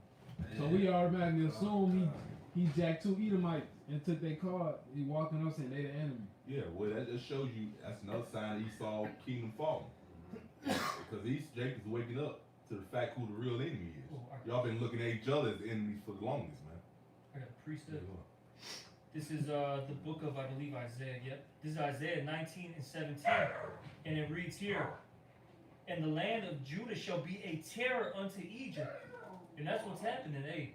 So we automatically assumed he jacked 2 Edomites and took their card. He walking up saying they the enemy. Yeah, well, that just shows you that's another sign Esau kingdom falling. Because Jake is waking up to the fact who the real enemy is. Y'all been looking at each other as enemies for the longest, man. I got a precept. This is the book of, I believe, Isaiah. Yep. This is Isaiah 19 and 17. And it reads here, "And the land of Judah shall be a terror unto Egypt." And that's what's happening. Hey,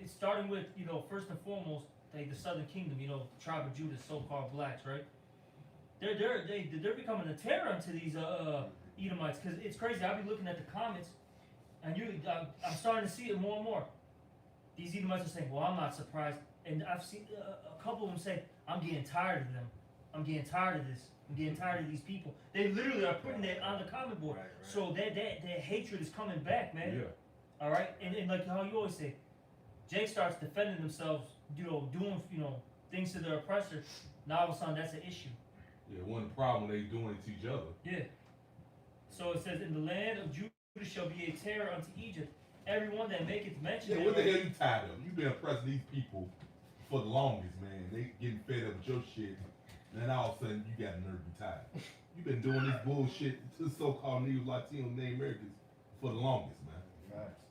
it's starting with, first and foremost, the southern kingdom, the tribe of Judah, so-called blacks, right? They're becoming a terror unto these Edomites, because it's crazy. I'll be looking at the comments, and I'm starting to see it more and more. These Edomites are saying, "Well, I'm not surprised," and I've seen a couple of them say, "I'm getting tired of them. I'm getting tired of this. I'm getting tired of these people." They literally are putting that on the comment board. Right. So that hatred is coming back, man. Yeah. All right, and like how you always say, Jake starts defending themselves, doing things to their oppressor. Now all of a sudden that's an issue. Yeah, one of the problem they doing to each other. Yeah. So it says, "In the land of Judah shall be a terror unto Egypt. Everyone that maketh mention." Yeah, what the hell you tired of? You've been oppressing these people for the longest, man. They getting fed up with your shit, and then all of a sudden you got a nerve to be tired. You've been doing this bullshit to so-called Negroes, Latinos, Native Americans for the longest, man. Facts.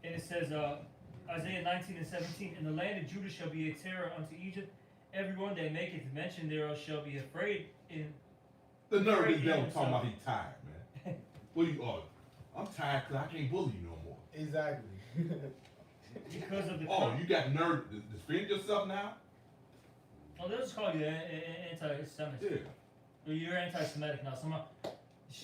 And it says, Isaiah 19 and 17, "In the land of Judah shall be a terror unto Egypt. Everyone that maketh mention thereof shall be afraid in." The nerve Afraid is devil in talking himself. about he tired, man. What you I'm tired because I can't bully you no more. Exactly. Because of the Oh, you got nerve to defend yourself now? Oh, they'll just call you anti-Semitic. Yeah. You're anti-Semitic now. Somehow,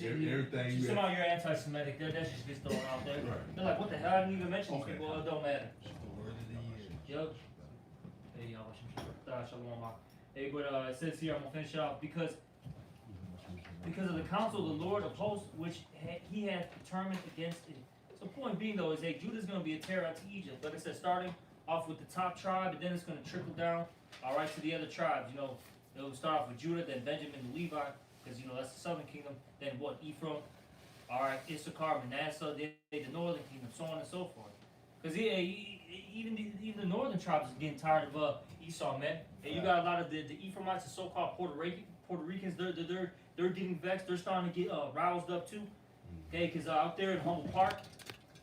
Everything you somehow you're anti-Semitic. That just gets thrown out there. Right. They're like, "What the hell? I didn't even mention these Okay. people." Well, it don't matter. It's the word of the year. Yup. Hey, y'all, shalom. Hey, but it says here, I'm gonna finish it off because of the counsel of the Lord of hosts, which he hath determined against it. So point being though is that Judah's gonna be a terror unto Egypt. Like I said, starting off with the top tribe, and then it's gonna trickle down, all right, to the other tribes. It'll start off with Judah, then Benjamin and Levi, because that's the southern kingdom. Then what? Ephraim, all right, Issachar, Manasseh, then the northern kingdom, so on and so forth. Because even the northern tribes is getting tired of Esau, man. And you got a lot of the Ephraimites, the so-called Puerto Ricans. They're getting vexed. They're starting to get roused up too. Okay, because out there in Humboldt Park,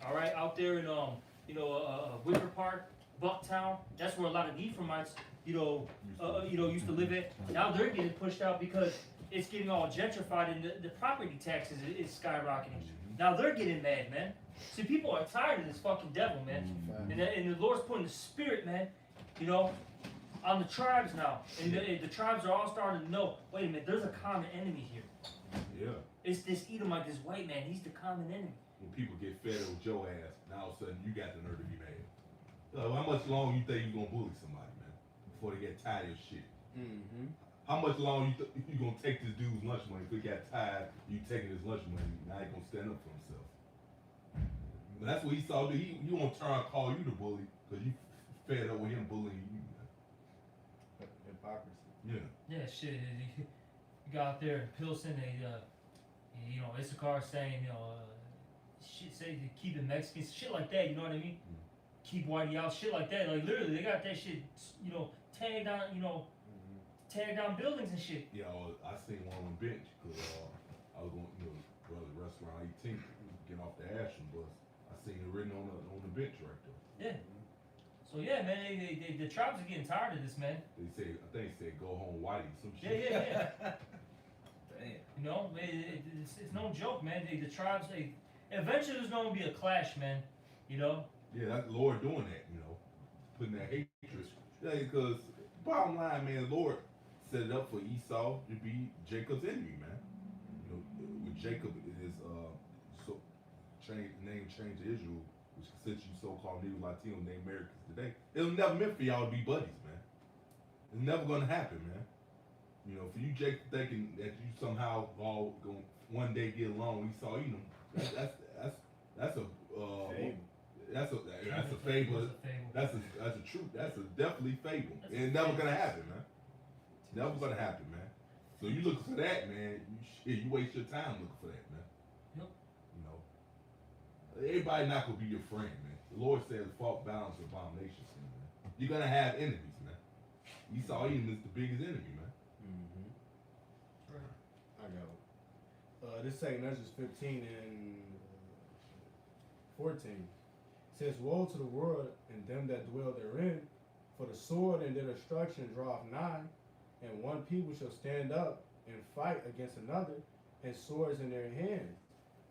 all right, out there in Wicker Park, Bucktown, that's where a lot of Ephraimites, used to live at. Now they're getting pushed out because it's getting all gentrified and the property taxes is skyrocketing. Now they're getting mad, man. See, people are tired of this fucking devil, man. And the Lord's putting the spirit, man, on the tribes now. And the tribes are all starting to know, wait a minute, there's a common enemy here. Yeah. It's this Edomite, this white man, he's the common enemy. When people get fed up with your ass, now all of a sudden you got the nerve to be mad. How much longer you think you gonna bully somebody, man, before they get tired of your shit? Mm-hmm. How much longer you gonna take this dude's lunch money? If he got tired, you taking his lunch money, now he gonna stand up for himself. But that's what Esau do. He won't try and call you the bully because you fed up with him bullying you, man. Hypocrisy. Yeah. Yeah, shit. You got out there in Pilsen, you know, Issachar saying, you know, shit, say to keep it Mexican, shit like that. You know what I mean? Keep Whitey out, shit like that. Like literally, they got that shit, you know, tag down, you know, tag down buildings and shit. Yeah, I seen one on the bench because I was going, you know, brother restaurant 18, getting off the Ashland bus. I seen it written on the bench right there. Yeah. So yeah, man, the tribes are getting tired of this, man. They say, I think they said go home Whitey, some Yeah, shit. yeah. Damn. You know, it's no joke, man. The tribes, eventually there's going to be a clash, man. You know. Yeah, that's the Lord doing that, you know, putting that hatred. Yeah, because bottom line, man, the Lord set it up for Esau to be Jacob's enemy, man. You know, with Jacob, it is so name change to Israel, which since you so-called Negro Latino name Americans today, it was never meant for y'all to be buddies, man. It's never gonna happen, man. You know, for you, Jacob, thinking that you somehow all gonna one day get along, Esau eating them. That's a Fable. That's a fable. That's a truth. That's a definitely fable. It's never gonna happen, man. Never gonna happen, man. So you look for that, man. You waste your time looking for that, man. Yep. You know, everybody not gonna be your friend, man. The Lord says, "False balance of abominations," man. You're gonna have enemies, man. Esau Edom is the biggest enemy, man. I got it. This second Ezra 15 and 14 says, "Woe to the world and them that dwell therein, for the sword and their destruction draweth nigh, and one people shall stand up and fight against another, and swords in their hands."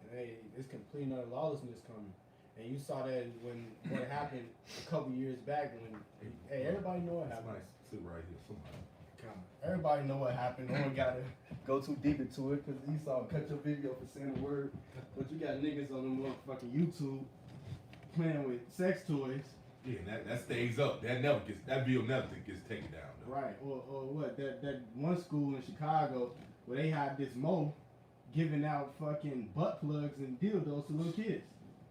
And hey, it's complete and utter lawlessness coming. And you saw that when what happened a couple years back when, hey, everybody know what That's happened. nice. Sit right here, somebody. Everybody know what happened. No one gotta go too deep into it because Esau cut your video for saying the word. But you got niggas on them motherfucking YouTube playing with sex toys. Yeah, and that stays up. That bill never gets taken down, though. Right. Or what? That one school in Chicago where they had this mo giving out fucking butt plugs and dildos to little kids.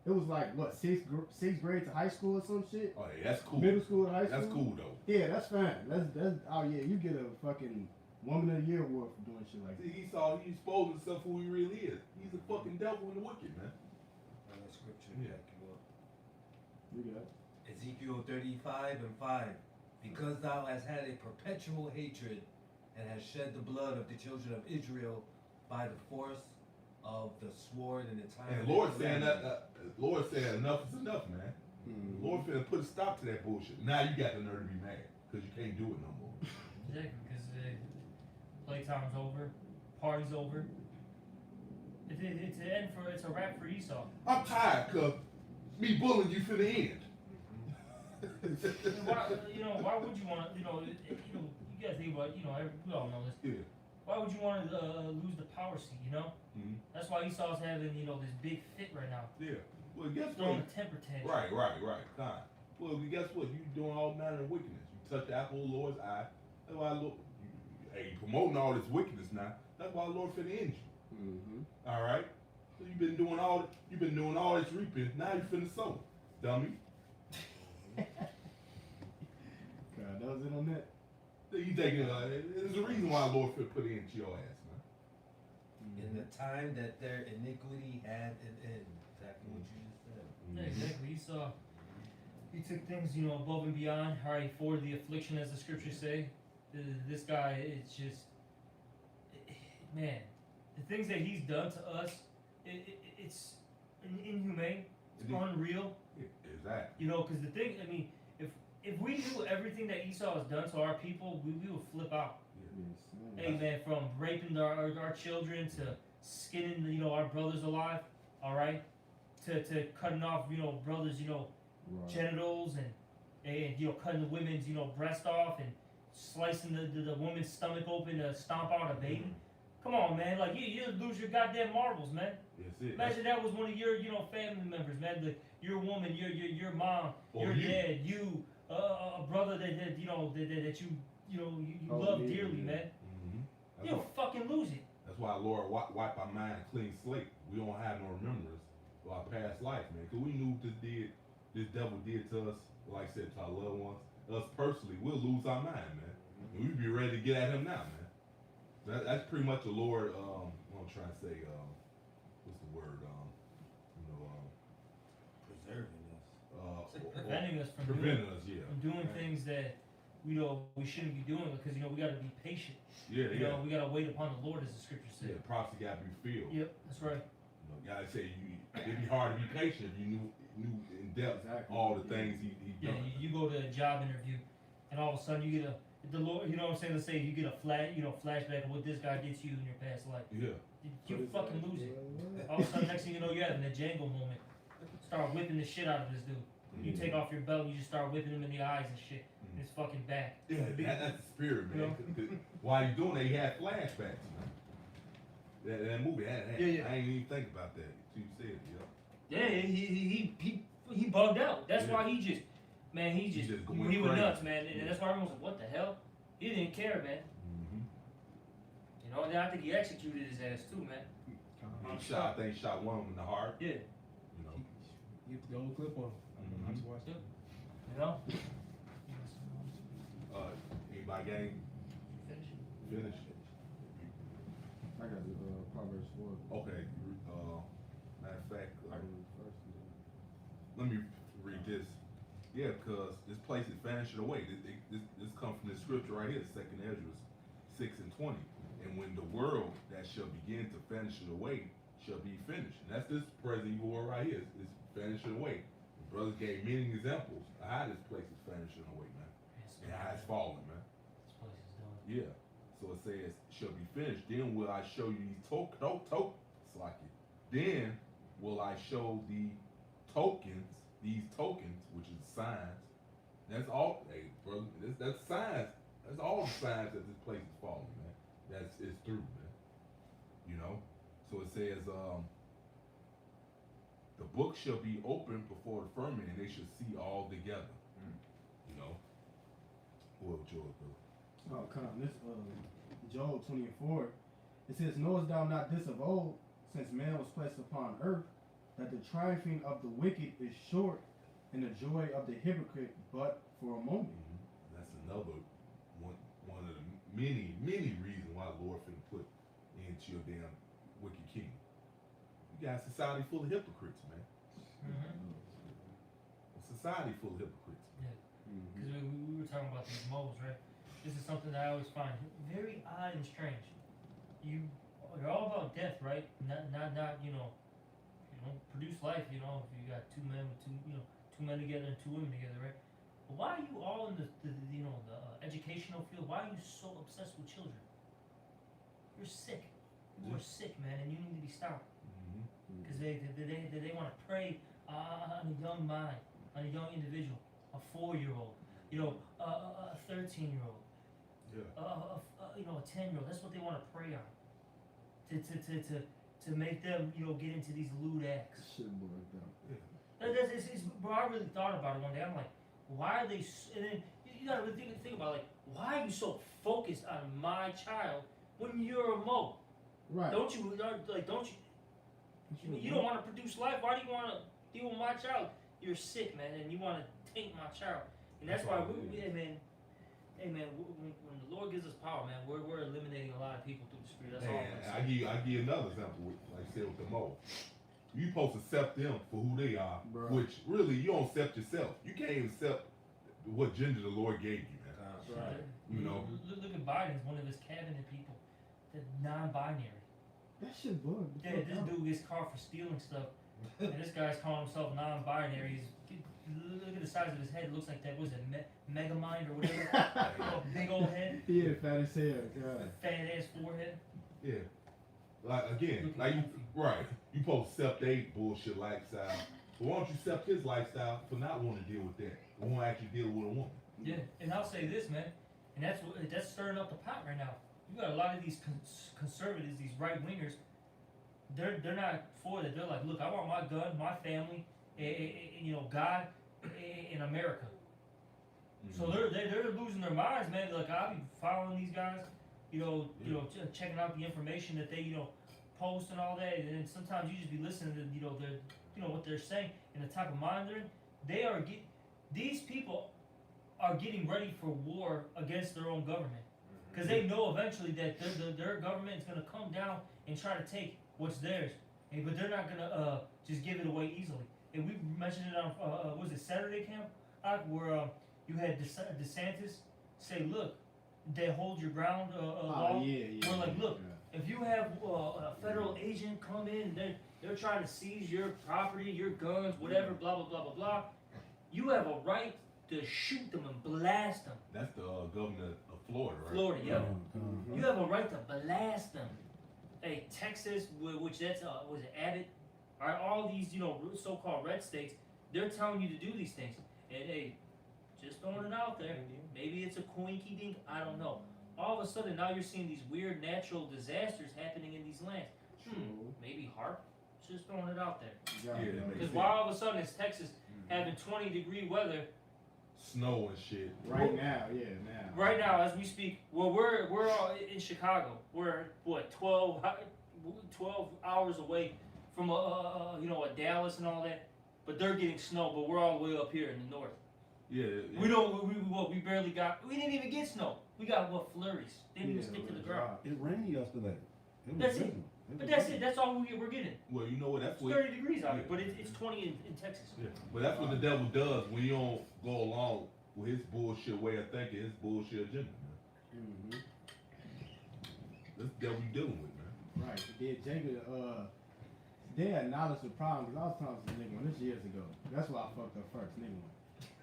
It was like what, sixth grade to high school or some shit? Oh yeah, that's cool. Middle school to high school? That's cool though. Yeah, that's fine. That's oh yeah, you get a fucking Woman of the Year award for doing shit like that. See, Esau, he's exposing himself who he really is. He's a fucking devil and the wicked, man. That scripture. Yeah. You got it. Ezekiel 35:5. Because thou hast had a perpetual hatred and hast shed the blood of the children of Israel by the force of the sword in the time. And of Lord the saying famine. Lord said enough is enough, man. Mm-hmm. Lord finna put a stop to that bullshit. Now you got the nerve to be mad because you can't do it no more. Exactly, because playtime's over, party's over. It's a wrap for Esau. I'm tired cause me bullying you for the end. Why would you want to, you guys think about, we all know this. Yeah. Why would you want to lose the power seat, you know? Mm-hmm. That's why Esau's having, this big fit right now. Yeah. Well, guess Throwing what? a temper tantrum. Right. Fine. Well, guess what? You doing all manner of wickedness. You touch the apple of the Lord's eye. That's why you promoting all this wickedness now. That's why the Lord finna end you. Mm-hmm. All right. So you've been doing all this reaping. Now you finna sow, dummy. God, that was it on that. You taking there's a reason why the Lord finna put it into your ass, man. In the time that their iniquity had an end. Exactly what you just said. Yeah, exactly. Esau, he took things, above and beyond. All right, for the affliction, as the scriptures say. This guy, it's just, man, the things that he's done to us, it's inhumane. It's unreal. Exactly. Because the thing, if we knew everything that Esau has done to our people, we would flip out. Yeah. Hey, man, from raping our children to skinning, our brothers alive, all right, to cutting off, brothers, genitals and cutting the women's, breast off and slicing the woman's stomach open to stomp out a baby. Come on, man. Like, you lose your goddamn marbles, man. That's it. Imagine that was one of your, family members, man. Your woman, your mom, Or your you. dad, you, a brother that you love dearly, man. Mm-hmm. You'll fucking lose it. That's why Lord wipe our mind clean slate. We don't have no remembrance our past life, man. Cause we knew this devil did to us, like I said, to our loved ones. Us personally, we'll lose our mind, man. And we'd be ready to get at him now, man. That's pretty much the Lord, what I'm trying to say, what's the word, Preserving us. Preventing us from preventing us, yeah. from doing things that we shouldn't be doing, because we got to be patient. Yeah, You know, we got to wait upon the Lord, as the scripture Yeah, said. prophecy got to be filled. Yep, that's right. You know, gotta say, it'd be hard to be patient if you knew in depth Exactly. all the things he Yeah, done. you go to a job interview, and all of a sudden you get the Lord. You know what I'm saying? Let's say you get a flashback of what this guy did to you in your past life. Yeah. You fucking lose it. All of a sudden, next thing you know, you're having a Django moment. Start whipping the shit out of this dude. You take off your belt, and you just start whipping him in the eyes and shit. Mhm. His fucking back. Yeah, that's the spirit, man. You know? 'Cause while you doing that, he had flashbacks, man. That movie had that. Yeah. I ain't even think about that until you said it, yeah. Yeah, he bugged out. That's Yeah. why he just going he was crazy. nuts, man. And Yeah. that's why everyone was like, "What the hell?" He didn't care, man. Mm-hmm. You know, and I think he executed his ass too, man. I think he shot one of them in the heart. Yeah, You know. You have to go clip on. I have to watch that. you know. Anybody game Finish it. finish? I got the Proverbs 4. Okay. Matter of fact, I can read first. let me read this. Yeah, because this place is vanishing away. This comes from the scripture right here, 2nd Ezra 6:20. And when the world that shall begin to vanish away shall be finished. And that's this present war right here. It's vanishing away. The brothers gave many examples of how this place is vanishing away, man. And how it's falling, man. This place is done. Yeah. So it says, shall be finished. Then will I show you these Then will I show these tokens, which is signs. That's all, hey, brother, that's signs. That's all the signs that this place is falling, man. It's through, man. You know? So it says, the book shall be opened before the firmament, and they shall see all together. You know? Well, George, brother. Oh, come on. This Job 20:4. It says, knowest thou not this of old, since man was placed upon earth, that the triumphing of the wicked is short, and the joy of the hypocrite but for a moment. That's another one of the many reasons why the Lord finna put into your damn wicked kingdom. You got a society full of hypocrites, man. Mm-hmm. A society full of hypocrites. Because we were talking about these moles, right? This is something that I always find very odd and strange. You're all about death, right? Not produce life. You know, if you got two men together and two women together, right? But why are you all in the educational field? Why are you so obsessed with children? You're sick. You are sick, man, and you need to be stopped. Because they want to prey on a young mind, on a young individual, a 4-year-old, a 13-year-old, Yeah. a 10-year-old. That's what they want to prey on. To make them, get into these lewd acts. Shit boiled down. Bro, I really thought about it one day. I'm like, why are they? And then you gotta really think about why are you so focused on my child when you're a mo? Right. Don't you? You don't want to produce life. Why do you want to deal with my child? You're sick, man, and you want to taint my child. And that's why hey man, when the Lord gives us power, man, we're eliminating a lot of people through the Spirit. That's all I'm And saying. I give you another example, like I said with the mole. You supposed to accept them for who they are, Bruh. which really you don't accept yourself. You can't even accept what gender the Lord gave you, man. Right. You know. Look at Biden's one of his cabinet people, the non-binary. That shit boiled. Yeah, this dude gets caught for stealing stuff, and this guy's calling himself non-binary. Look at the size of his head. It looks like that. Was it Megamind or whatever? Big old head, He had fat as hell, God. fat ass forehead. Yeah. Like again, you supposed to accept their bullshit lifestyle. But why don't you accept his lifestyle for not wanting to deal with that? For wanting to actually deal with a woman. Yeah, and I'll say this, man, and that's stirring up the pot right now. You got a lot of these conservatives, these right wingers. They're not for that. They're like, look, I want my gun, my family, God, in America. So they're losing their minds, man. Like I'll be following these guys, checking out the information that they posts and all that, and then sometimes you just be listening to what they're saying and the type of mind they're in. These people are getting ready for war against their own government because they know eventually that their government is going to come down and try to take what's theirs, but they're not going to just give it away easily. And we mentioned it on was it Saturday camp, where you had DeSantis say, look, they hold your ground law. We're like, look, if you have a federal agent come in, they're trying to seize your property, your guns, whatever, blah blah blah blah blah. You have a right to shoot them and blast them. That's the governor of Florida, right? Florida, yep. You have a right to blast them. Hey, Texas, which that's was it Abbott? All right, all these so-called red states, they're telling you to do these things. And hey, just throwing it out there. Maybe it's a coinky dink. I don't know. All of a sudden, now you're seeing these weird natural disasters happening in these lands. Maybe HARP. Just throwing it out there. Because why all of a sudden is Texas having 20-degree weather? Snow and shit. Right now. Right now, as we speak, well, we're all in Chicago. We're what 12 hours away from a Dallas and all that, but they're getting snow. But we're all the way up here in the north. Yeah. We barely got. We didn't even get snow. We got flurries. They didn't even stick to the ground. It rained yesterday. That's it. But that's it. That's all we're getting. Well, you know what? That's It's what 30 degrees out here, but it's 20 in Texas. Yeah, but that's what the devil does when you don't go along with his bullshit way of thinking, his bullshit agenda, man. That's the devil you dealing with, man. Right. Jacob, they acknowledged the problem because I was talking to this nigga one this years ago. That's why I fucked up first, nigga one.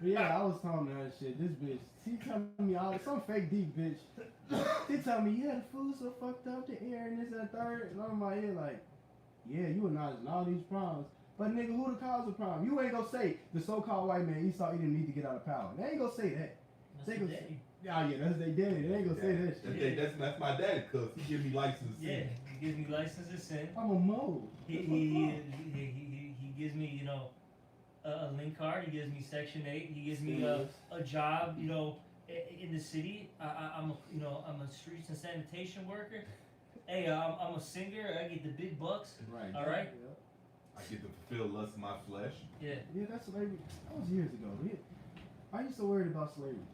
But yeah, I was telling her shit. This bitch, she telling me all some fake deep bitch. She telling me, yeah, the food's so fucked up, the air and this and the third. And I'm in my ear like, yeah, you acknowledging all these problems. But nigga, who the cause of the problem? You ain't gonna say the so-called white man Esau he didn't need to get out of power. They ain't gonna say that. That's their daddy. Yeah, that's their daddy. They ain't gonna say that shit. That's my daddy, cuz he give me license to Yeah, sin. he gives me license to sin. I'm a mole. He gives me a link card. He gives me Section 8. He gives me a job in the city. I'm a streets and sanitation worker. Hey, I'm a singer. I get the big bucks. Right. All right. I get to fulfill lust of my flesh. Yeah. Yeah, that's slavery. That was years ago. I used to worry about slavery.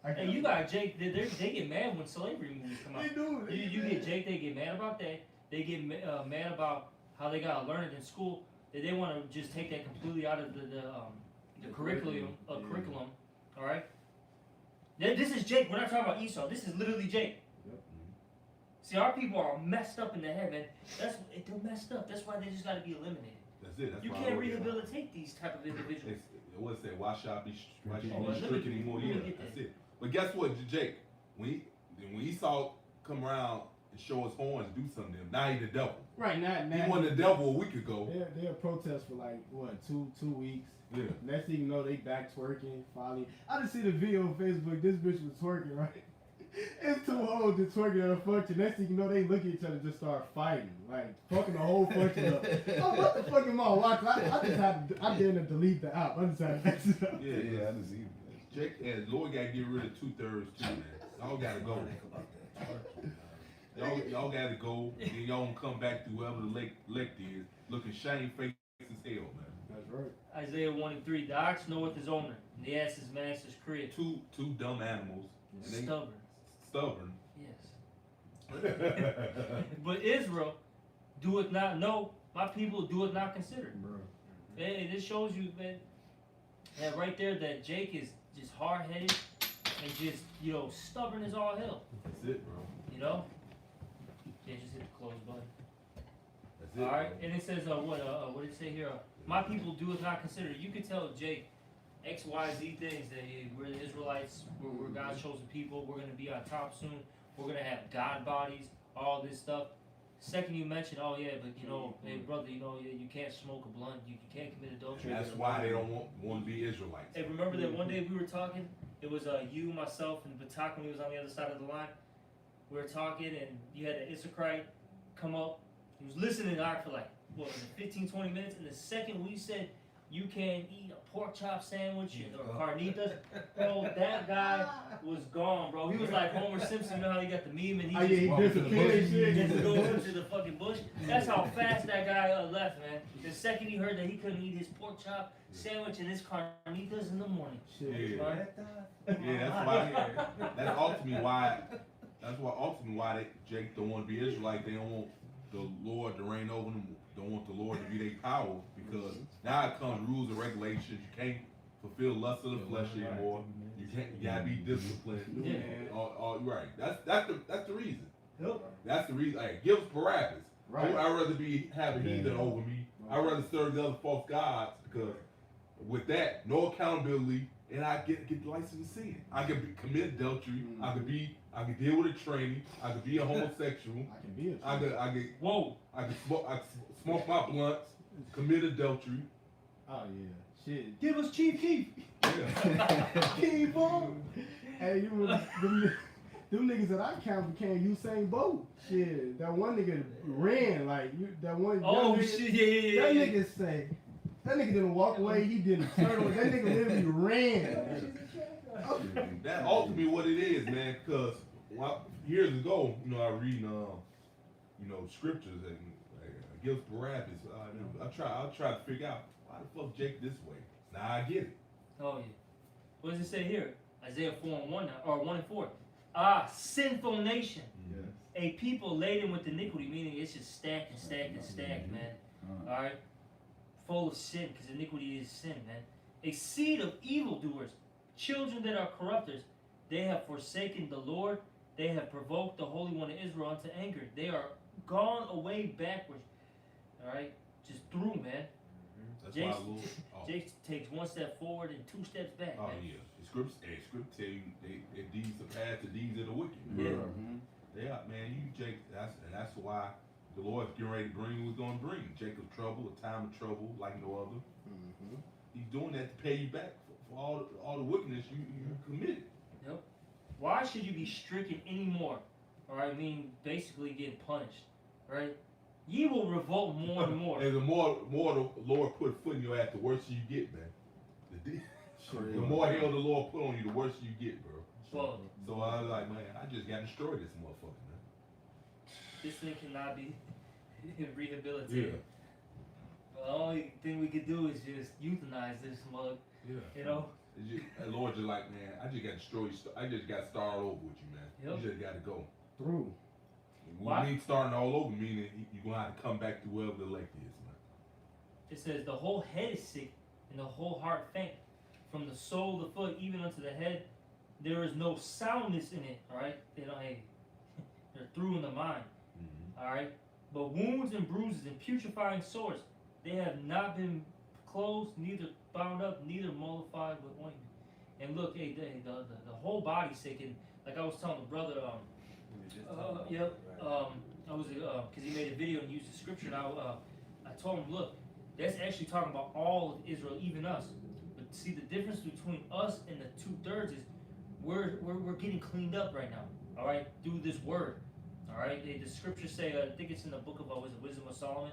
Hey, you got Jake. They get mad when slavery movies come out. They do. You get Jake. They get mad about that. They get mad about how they gotta learn it in school. They want to just take that completely out of the curriculum. Curriculum. All right. This is Jake. We're not talking about Esau. This is literally Jake. Yep. See, our people are messed up in the head, man. They're messed up. That's why they just got to be eliminated. That's it. That's You why can't I always- rehabilitate these type of individuals. What it say? Why should I be Oh, strict anymore? Yeah, that's it. But guess what, Jake? When Esau come around and show his horns, do something to him. Now he the devil. Right now, He wasn't the devil a week ago. They'll protest for like what two weeks. Yeah. Next thing you know, they back twerking, finally. I just see the video on Facebook. This bitch was twerking, right? It's too old to twerking at a function. Next thing you know, they look at each other and just start fighting, like fucking the whole function up. Oh, what the fuck am I watching? I didn't delete the app. I just had to exit out. Yeah, I just see it. Jake and Lord gotta get rid of 2/3 too, man. Y'all gotta go. Y'all gotta go. Then y'all gonna come back to whoever the elect is, looking shamefaced as hell, man. That's right. Isaiah 1:3. The ox knoweth his owner, and the ass his master's crib. Two dumb animals. And they Stubborn. stubborn. Yes. But Israel doeth not know. My people doeth not consider. Bro. And it shows you, man, that right there that Jake is just hard-headed and just, stubborn as all hell. That's it, bro. They just hit the close button. That's it. All right, bro. and it says, what did it say here? My people doeth not consider. You could tell Jake X, Y, Z things that we're the Israelites, we're God's chosen people, we're going to be on top soon, we're going to have God bodies, all this stuff. Second you mention, oh yeah, but hey brother, you can't smoke a blunt, you can't commit adultery. That's why they don't want to be Israelites. Hey, remember that one day we were talking? It was you, myself, and Batak when he was on the other side of the line. We were talking, and you had the Issachrite come up. He was listening to for like, 15, 20 minutes. And the second we said, you can't eat a pork chop sandwich or carnitas. Bro, that guy was gone, bro. He was like Homer Simpson. You know how he got the meme and Oh, yeah, he he just disappeared and shit. just goes into the fucking bush. That's how fast that guy left, man. The second he heard that he couldn't eat his pork chop sandwich and his carnitas in the morning. Shit. Yeah. Right? Yeah, that's why. That's ultimately why. That's why ultimately why Jake don't want to be Israelite. They don't want the Lord to reign over them. Don't want the Lord to be their power, because now it comes rules and regulations. You can't fulfill lust of the flesh anymore. You can't. You gotta be disciplined. Yeah. Right. That's the reason. Yep. That's the reason. Hey, give us Barabbas. Right. I'd rather have a heathen over me. I'd rather serve the other false gods, because with that, no accountability, and I get the license to sin. I could commit adultery. I could deal with a tranny. I could be a homosexual. I can be a I could Whoa. I could smoke my blunts, commit adultery. Oh yeah, shit. Give us Chief Keef. Yeah. Keep on. Hey, them niggas that I count became Usain Bolt. Shit, that one nigga ran like that one. Oh nigga, shit, yeah. That nigga say, that nigga didn't walk away. He didn't turn away. That nigga literally ran. That ultimately what it is, man. Because years ago, I read, scriptures and against Barabbas. I try to figure out why the fuck Jake this way. Now I get it. Oh yeah. What does it say here? Isaiah 4:1 or 1:4. Ah, sinful nation. Yes. A people laden with iniquity, meaning it's just stacked and stacked and stacked, man. Alright? Full of sin, because iniquity is sin, man. A seed of evildoers, children that are corrupters. They have forsaken the Lord. They have provoked the Holy One of Israel unto anger. They are gone away backwards. Alright? Just through, man. That's Jake, why Jake takes one step forward and 2 steps back, Oh man. yeah, the scripts tell you their deeds surpass the deeds of the wicked. Yeah. Yeah, man, that's why the Lord's getting ready to bring what's gonna bring. Jacob trouble, a time of trouble like no other. He's doing that to pay you back for all the wickedness you committed. Yep. Why should you be stricken anymore? Alright, meaning basically getting punished. Right? Ye will revolt more and more. And the more the Lord put a foot in your ass, the worse you get, man. The more hell the Lord put on you, the worse you get, bro. Well, So I was like, man, I just got destroyed this motherfucker, man. this thing cannot be rehabilitated. The only thing we could do is just euthanize this mug. Yeah. You know? The Lord just like, man, I just got destroyed. I just got started over with you, man. Yep. You just got to go. Through. Why? We need starting all over, meaning you're going to have to come back to wherever the elect is, man. It says the whole head is sick and the whole heart faint. From the sole of the foot even unto the head, there is no soundness in it. Alright? They're through in the mind. Alright? But wounds and bruises and putrefying sores, they have not been closed, neither bound up, neither mollified with ointment. And look, hey, the whole body's sick. And like I was telling the brother, I was because he made a video and used the scripture. And I told him, look, that's actually talking about all of Israel, even us. But see, the difference between us and the 2/3 is we're getting cleaned up right now. All right, through this word. All right, the scriptures say, I think it's in the book of Wisdom of Solomon,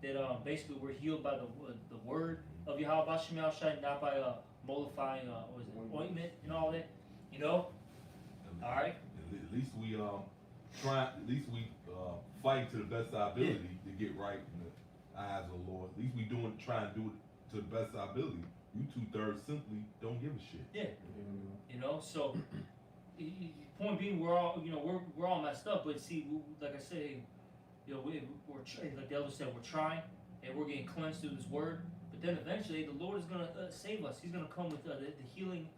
that basically we're healed by the word of Yahweh Bashem Yahushai, not by mollifying ointment and all that. You know. All right. At least we fight to the best of our ability to get right in the eyes of the Lord. At least we trying to do it to the best of our ability. You 2/3 simply don't give a shit. Yeah. You know, so point being, we're all we're all messed up. But see, like I say, we're like the elder said, we're trying and we're getting cleansed through this word. But then eventually, the Lord is gonna save us. He's gonna come with the healing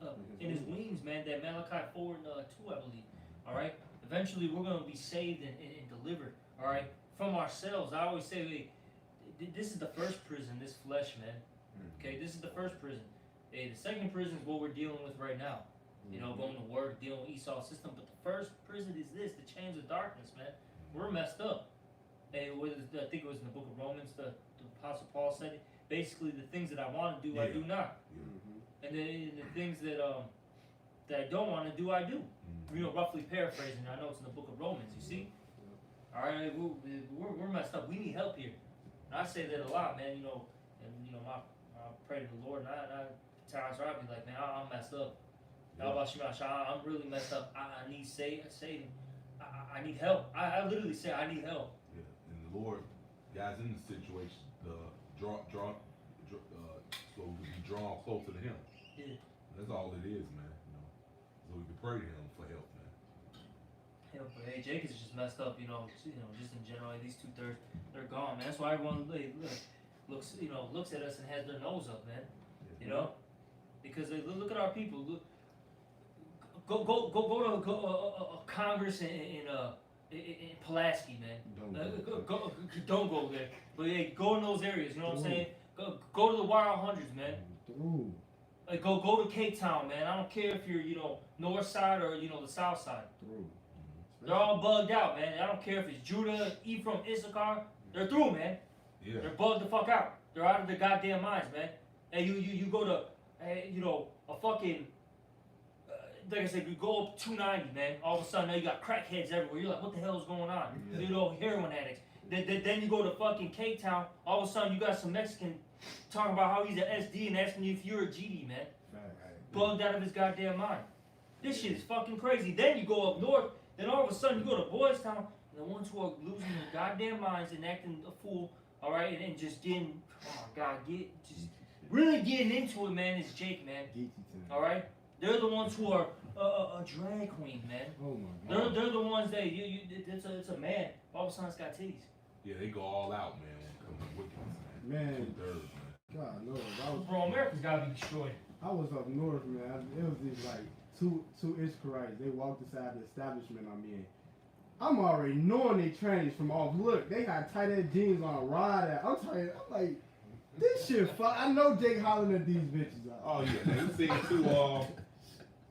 in His wings, man. That Malachi 4:2, I believe. All right. Eventually, we're gonna be saved and delivered. All right, from ourselves. I always say, this is the first prison, this flesh, man. Okay, this is the first prison. Hey, the second prison is what we're dealing with right now. You know, going to work, dealing with Esau's system. But the first prison is this, the chains of darkness, man. We're messed up. Hey, I think it was in the book of Romans, the Apostle Paul said it. Basically, the things that I want to do, I do not. And then the things that I don't want to do, I do. Roughly paraphrasing. I know it's in the book of Romans, you see? All right, we're messed up. We need help here. And I say that a lot, man. And my pray to the Lord, and times where I be like, man, I'm messed up. How about you, I'm really messed up. I need saving. I need help. I literally say I need help. Yeah, and the Lord, guys, in the situation, so we can be drawn closer to Him. Yeah. That's all it is, man. So we can pray to Him for help, man. Yeah, but hey, Jake is just messed up, just in general. Like, these 2/3, they're gone, man. That's why everyone looks at us and has their nose up, man. Because they look at our people. Look, go to Congress in Pulaski, man. Don't go there. But hey, go in those areas. You know what I'm saying? Go to the Wild Hundreds, man. Like go to Cape Town, man. I don't care if you're north side or the south side. They're all bugged out, man. I don't care if it's Judah, Ephraim, Issachar. They're through, man. Yeah. They're bugged the fuck out. They're out of their goddamn minds, man. And you go to a fucking like I said, you go up 290, man. All of a sudden now you got crackheads everywhere. You're like, what the hell is going on? Yeah. Heroin addicts. Then you go to fucking Cape Town. All of a sudden you got some Mexican talking about how he's an SD and asking you if you're a GD, man. Bugged out of his goddamn mind. This shit is fucking crazy. Then you go up north. Then all of a sudden you go to Boys Town. And the ones who are losing their goddamn minds and acting a fool, all right, and just getting, oh my God, really getting into it, man. Is Jake, man. All right. They're the ones who are a drag queen, man. Oh my God. They're the ones that it's a man. All of a sudden it's got titties. Yeah, they go all out, man, when it comes to wickedness, man. 2/3, man. God knows. Bro, America's gotta be destroyed. I was up north, man. It was these like two Ishkarites. They walked inside the establishment I'm in. I'm already knowing they trannies from off. Look, they got tight ass jeans on ride at. I'm like, this shit fun. I know Jake hollering at these bitches. Oh yeah, man. You seen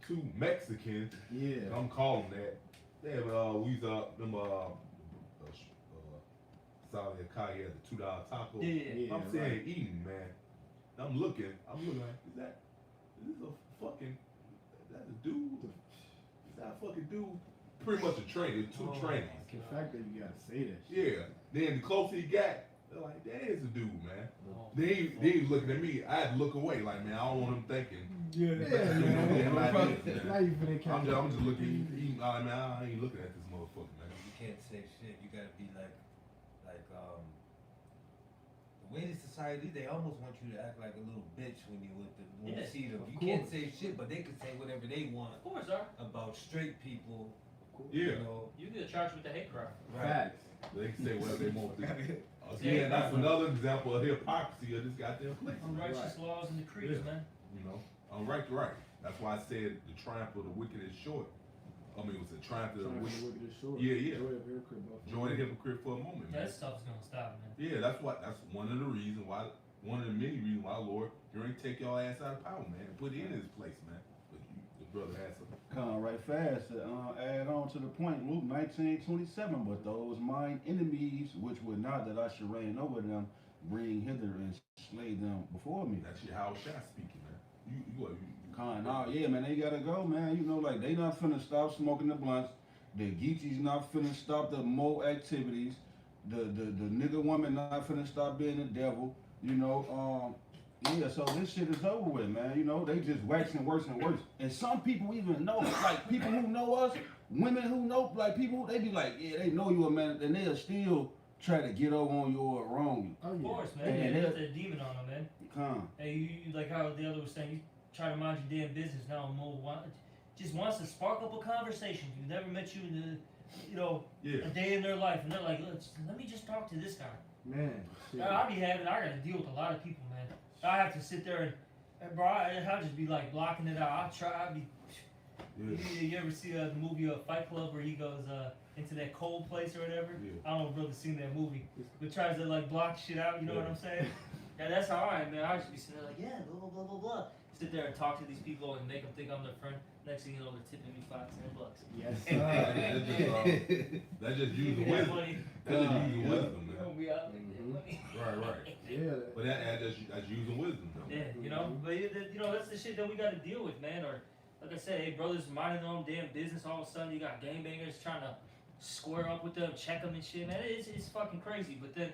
two Mexicans. Yeah. I'm calling that. They we was them Sally Akagi had the $2 taco. Yeah. I'm saying eating, man. I'm looking like, is this a fucking, is that a dude? Is that a fucking dude? Pretty much a trainer, two trainers. The fact that you gotta say that shit. Yeah. Then the closer he got, they're like, that is a dude, man. Oh. They looking at me. I had to look away, like, man, I don't want him thinking. Yeah, man. Now you finna catch I'm just looking. Man, I ain't looking at this motherfucker, man. You can't say shit. You gotta be like the way the society, they almost want you to act like a little bitch when you you see them. You can't say shit, but they can say whatever they want. Of course, sir. About straight people. Yeah. You get charged with the hate crime. Right. They can say whatever they want to. Again, that's another example of hypocrisy of this goddamn place. Unrighteous laws and decrees, man. Right. That's why I said the triumph of the wicked is short. I mean, it was a triumph of the wicked. Yeah. Joy the hypocrite for a moment, man. That stuff's gonna stop, man. Yeah, that's one of the reasons why, one of the many reasons why, Lord, you're going to take your ass out of power, man, and put it in his place, man. But the brother has some. Come right fast. Add on to the point, Luke 19:27. But those mine enemies, which would not that I should reign over them, bring hither and slay them before me. That's your how shall speaking, man. Yeah, man, they gotta go, man. Like they not finna stop smoking the blunts. The Geechees not finna stop the mo activities. The nigga woman not finna stop being the devil. Yeah, so this shit is over with, man. They just waxing worse and worse. And some people even know, like people who know us, women who know, like people, they be like, yeah, they know you a man, and they'll still try to get over on you or wrong you. Of course, man. And There's a demon on them, man. Hey, you like how the other was saying, you try to mind your damn business. Now Mo just wants to spark up a conversation. You've never met you in a day in their life, and they're like, let me just talk to this guy. Man, I gotta deal with a lot of people, man. I have to sit there and bro, I'll just be like blocking it out. You ever see the movie Fight Club where he goes into that cold place or whatever? Yeah. I don't know if brother's seen that movie, but tries to like block shit out. You know what I'm saying? Yeah, that's how I am, man. I just be sitting there like, yeah, blah blah blah blah blah. Sit there and talk to these people and make them think I'm their friend. Next thing you know, they're tipping me $5-10. Yes. That's just using wisdom. That's just using wisdom, man. Right. Yeah. But that's using wisdom, though. Yeah, but that's the shit that we got to deal with, man. Or like I said, hey, brothers minding their own damn business. All of a sudden, you got gangbangers trying to square up with them, check them and shit, man. It's fucking crazy. But then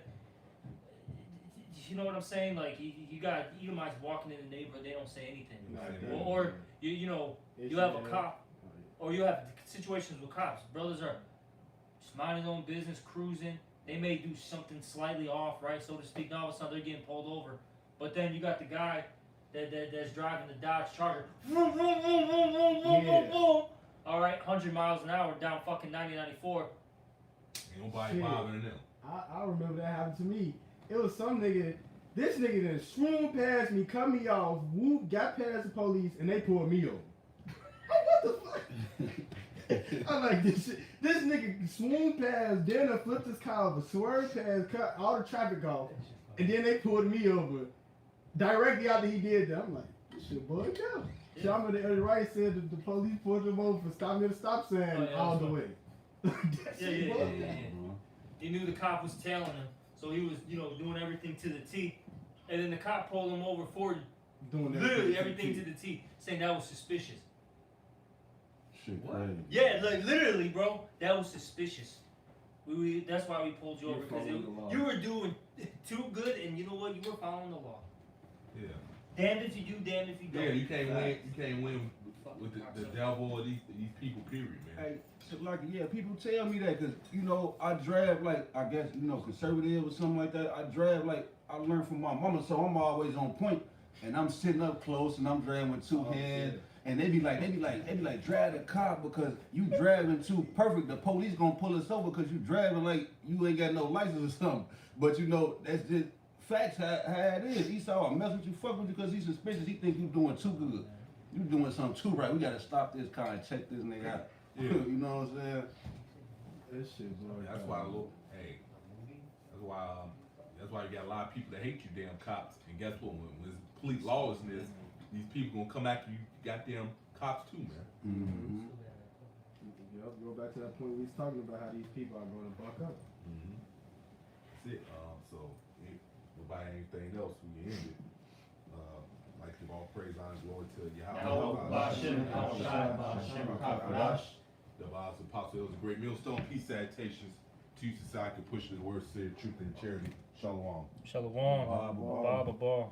you know what I'm saying? Like you got Edomites walking in the neighborhood, they don't say anything. Yeah. Or you know, you have a cop, or you have situations with cops. Brothers are just minding their own business, cruising. They may do something slightly off, right, so to speak. Now all of a sudden they're getting pulled over. But then you got the guy that's driving the Dodge Charger. Vroom, vroom, vroom, vroom, vroom, vroom, vroom, vroom. All right, 100 miles an hour down fucking 90, 94. Ain't nobody Shit. bothering them. I remember that happened to me. It was some nigga. This nigga then swooned past me, cut me off, whoop, got past the police, and they pulled me over. What the fuck? I'm like, this shit. This nigga swooned past, then I flipped his car over, swerved past, cut all the traffic off, and then they pulled me over directly after he did that. I'm like, this shit bugged out. Yeah. Shaman the other right said that the police pulled him over for stopping at the stop sign all the way. That shit bugged out. He knew the cop was tailing him, so he was, you know, doing everything to the T. And then the cop pulled him over for Doing literally everything to the T, saying that was suspicious. Shit What? crazy. Yeah, like literally, bro, that was suspicious. That's why we pulled you You're over, because following the law. you were doing too good, and you know what? You were following the law. Yeah. Damned if you do, damned if you don't. Yeah, you can't win. You can't win with the devil or these people. Period, man. Hey, shit, like, yeah, people tell me that because, you know, I drive like, I guess, you know, conservative or something like that. I drive like, I learned from my mama, so I'm always on point. And I'm sitting up close and I'm driving with two hands. And they be like, drive the car because you driving too perfect. The police gonna pull us over because you driving like you ain't got no license or something. But you know, that's just facts how it is. Esau will mess with you, fuck with you because he's suspicious. He think you doing too good. You doing something too right. We gotta stop this car and check this nigga out. Yeah. You know what I'm saying? That shit bugged That's out. why that's why you got a lot of people that hate you damn cops. And guess what? When it's complete lawlessness, these people gonna come after you goddamn cops too, man. Mm-hmm. Yep, go back to that point we was talking about how these people are going to buck up. Mm-hmm. That's it. So if nobody anything else, we can end it. Like to give all praise, honor, glory to Yahweh. The Bible Apostle, it was a great millstone. Peace, salutations to you, society, pushing the word, said truth and charity. Shalom. Shalom. Baba. Baba.